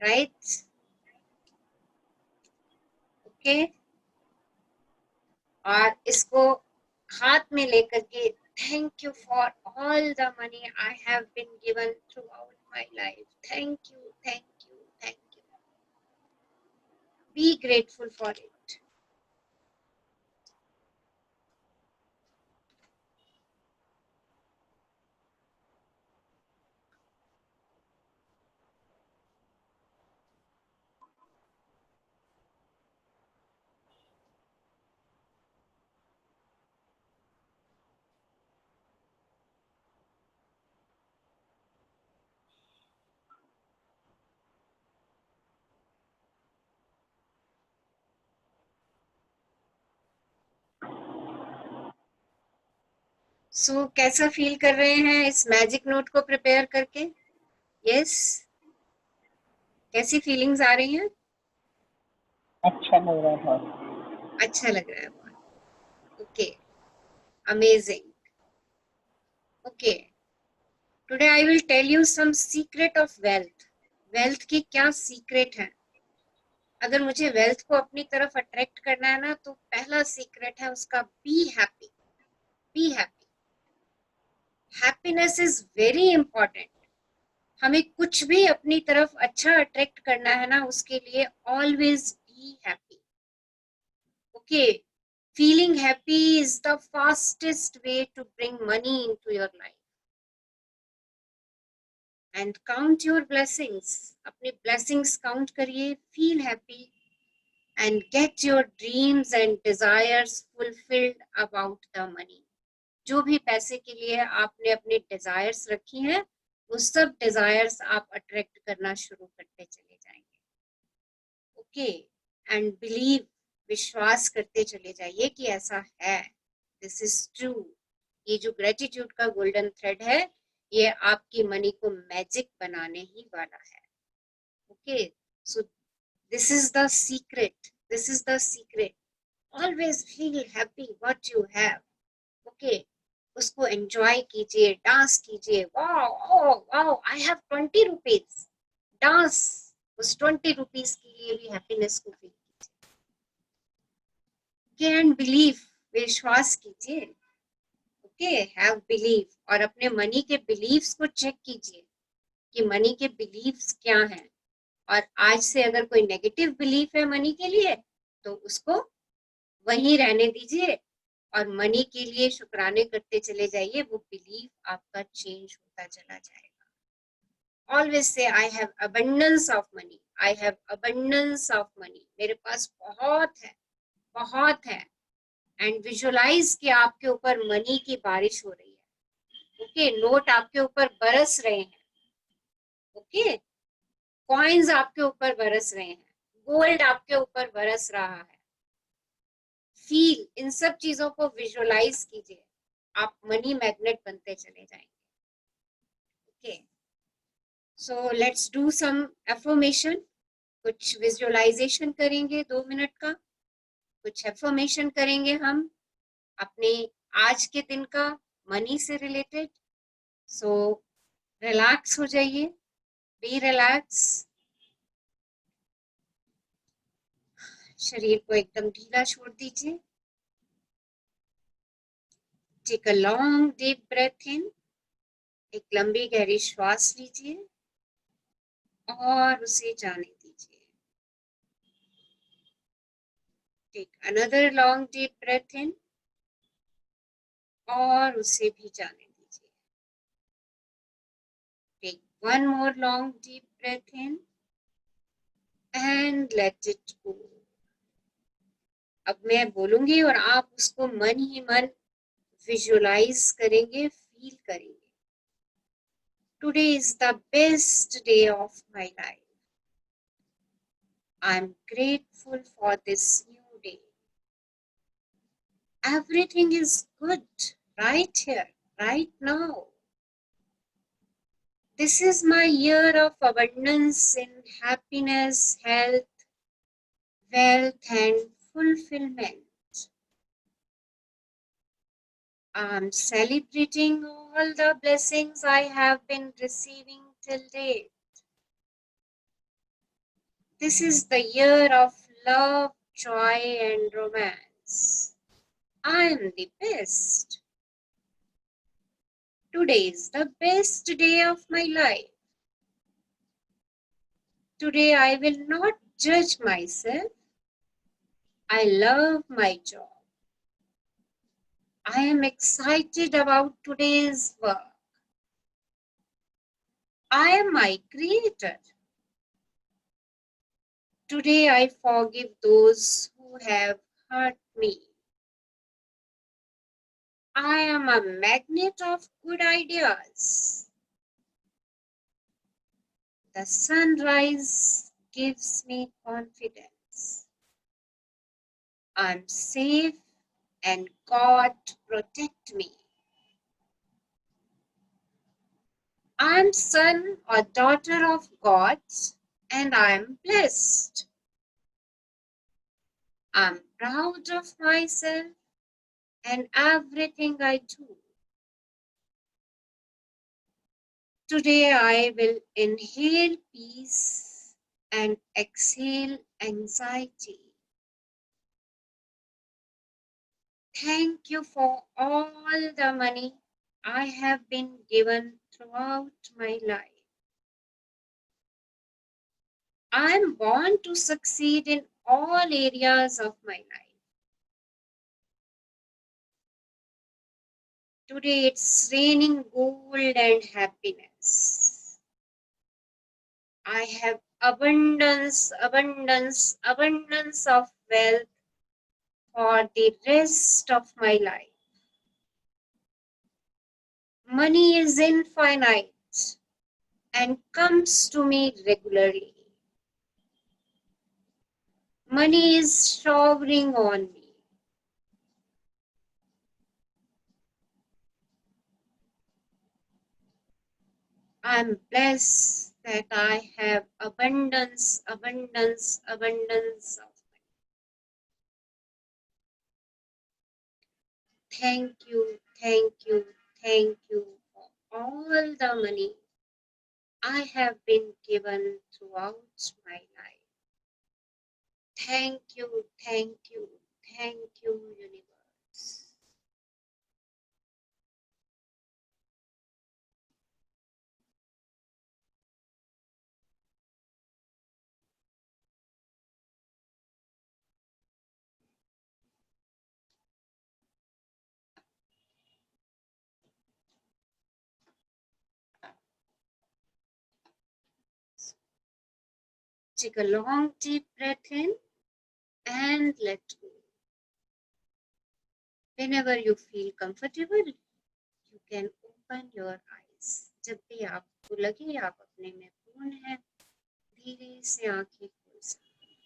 A: right? Okay, और इसको हाथ में लेकर के, thank you for all the money I have been given throughout my life, thank you, thank you, thank you. Be grateful for it. So कैसा feel कर रहे हैं इस मैजिक नोट को प्रिपेयर करके? यस, कैसी फीलिंग्स आ रही हैं?
C: अच्छा लग रहा है बहुत।
A: अच्छा लग रहा है बहुत। Okay, amazing. Okay, today I will tell you some secret of wealth. Wealth की क्या सीक्रेट है? अगर मुझे वेल्थ को अपनी तरफ अट्रैक्ट करना है ना, तो पहला सीक्रेट है उसका, be happy. Be happy. Happiness is very important. हमें कुछ भी अपनी तरफ अच्छा अट्रैक्ट करना है ना, उसके लिए always be happy. Okay, feeling happy is the fastest way to bring money into your life. And count your blessings. अपने blessings count करिए, feel happy and get your dreams and desires fulfilled about the money. जो भी पैसे के लिए आपने अपने desires रखी हैं, वो सब desires आप attract करना शुरू करते चले जाएंगे। ओके, एंड बिलीव, विश्वास करते चले जाइए कि ऐसा है, दिस इज ट्रू। ये जो ग्रेटिट्यूड का गोल्डन थ्रेड है, ये आपकी मनी को मैजिक बनाने ही वाला है। Okay, so this is the secret, this is the secret. Always feel happy what you have. Okay, उसको एंजॉय कीजिए, डांस कीजिए। Wow wow, I have 20 rupees, dance उस 20 रुपीज के लिए भी हैप्पीनेस को फील कीजिए। एंड बिलीव, विश्वास कीजिए। ओके, हैव बिलीव, और अपने मनी के बिलीव्स को चेक कीजिए कि मनी के बिलीव्स क्या हैं। और आज से अगर कोई नेगेटिव बिलीफ है मनी के लिए, तो उसको वहीं रहने दीजिए और मनी के लिए शुक्राने करते चले जाइए। वो बिलीफ आपका चेंज होता चला जाएगा। Always say I have abundance of money, I have abundance of money. मेरे पास बहुत है, बहुत है। एंड विजुअलाइज कि आपके ऊपर मनी की बारिश हो रही है। ओके, नोट आपके ऊपर बरस रहे हैं। ओके, कॉइन्स आपके ऊपर बरस रहे हैं, गोल्ड आपके ऊपर बरस रहा है। फील, इन सब चीजों को विजुअलाइज कीजिए, आप मनी मैग्नेट बनते चले जाएंगे। Okay, so let's do some affirmation. कुछ विजुअलाइजेशन करेंगे 2 मिनट का, कुछ एफर्मेशन करेंगे हम अपने आज के दिन का मनी से रिलेटेड। सो रिलैक्स हो जाइए, बी रिलैक्स, शरीर को एकदम ढीला छोड़ दीजिए। Take a long deep breath in, एक लंबी गहरी श्वास लीजिए और उसे जाने दीजिए। Take another long deep breath in और उसे भी जाने दीजिए। Take one more long deep breath in and let it go. अब मैं बोलूंगी और आप उसको मन ही मन विजुअलाइज करेंगे, फील करेंगे। Today is the best day of my life. I'm grateful for this new day. Everything is good right here, right now. This is my year of abundance in happiness, health, wealth, and fulfillment. I'm celebrating all the blessings I have been receiving till date. This is the year of love, joy, and romance. I am the best. Today is the best day of my life. Today I will not judge myself. I love my job. I am excited about today's work. I am my creator. Today I forgive those who have hurt me. I am a magnet of good ideas. The sunrise gives me confidence. I'm safe and God protect me. I'm son or daughter of God and I'm blessed. I'm proud of myself and everything I do. Today I will inhale peace and exhale anxiety. Thank you for all the money I have been given throughout my life. I am born to succeed in all areas of my life. Today it's raining gold and happiness. I have abundance, abundance, abundance of wealth for the rest of my life. Money is infinite and comes to me regularly. Money is showering on me. I'm blessed that I have abundance, abundance, abundance of money. Thank you, thank you, thank you for all the money I have been given throughout my life. Thank you, thank you, thank you, universe. Take a long, deep breath in and let go. Whenever you feel comfortable, you can open your eyes. जब भी आपको लगे आप अपने में पूर्ण हैं, धीरे से आंखें खोल सकते हैं.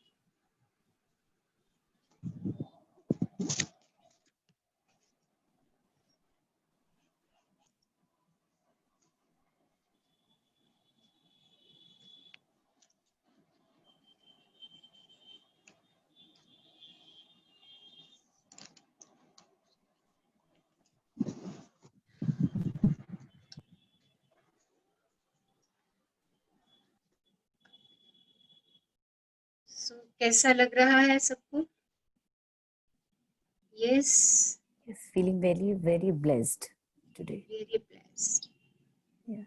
A: So, कैसा लग रहा है सबको? Yes.
H: Yes, feeling very, very blessed today.
A: Very blessed.
H: Yeah.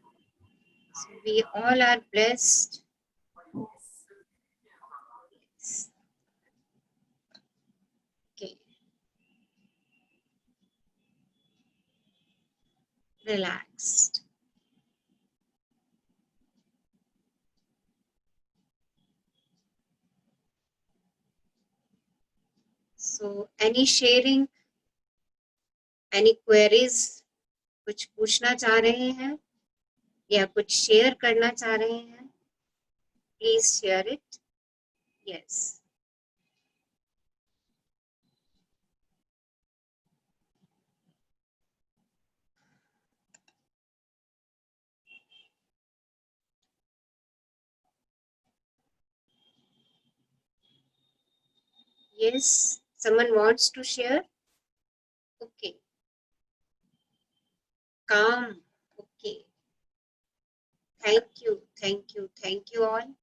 A: So we all are blessed.
H: Yes.
A: Yes. Okay. Relaxed. So, any sharing, any queries, कुछ पूछना चाह रहे हैं या कुछ शेयर करना चाह रहे हैं? Please share it. Yes. Yes. Someone wants to share? Okay. Calm. Okay. Thank you. Thank you. Thank you all.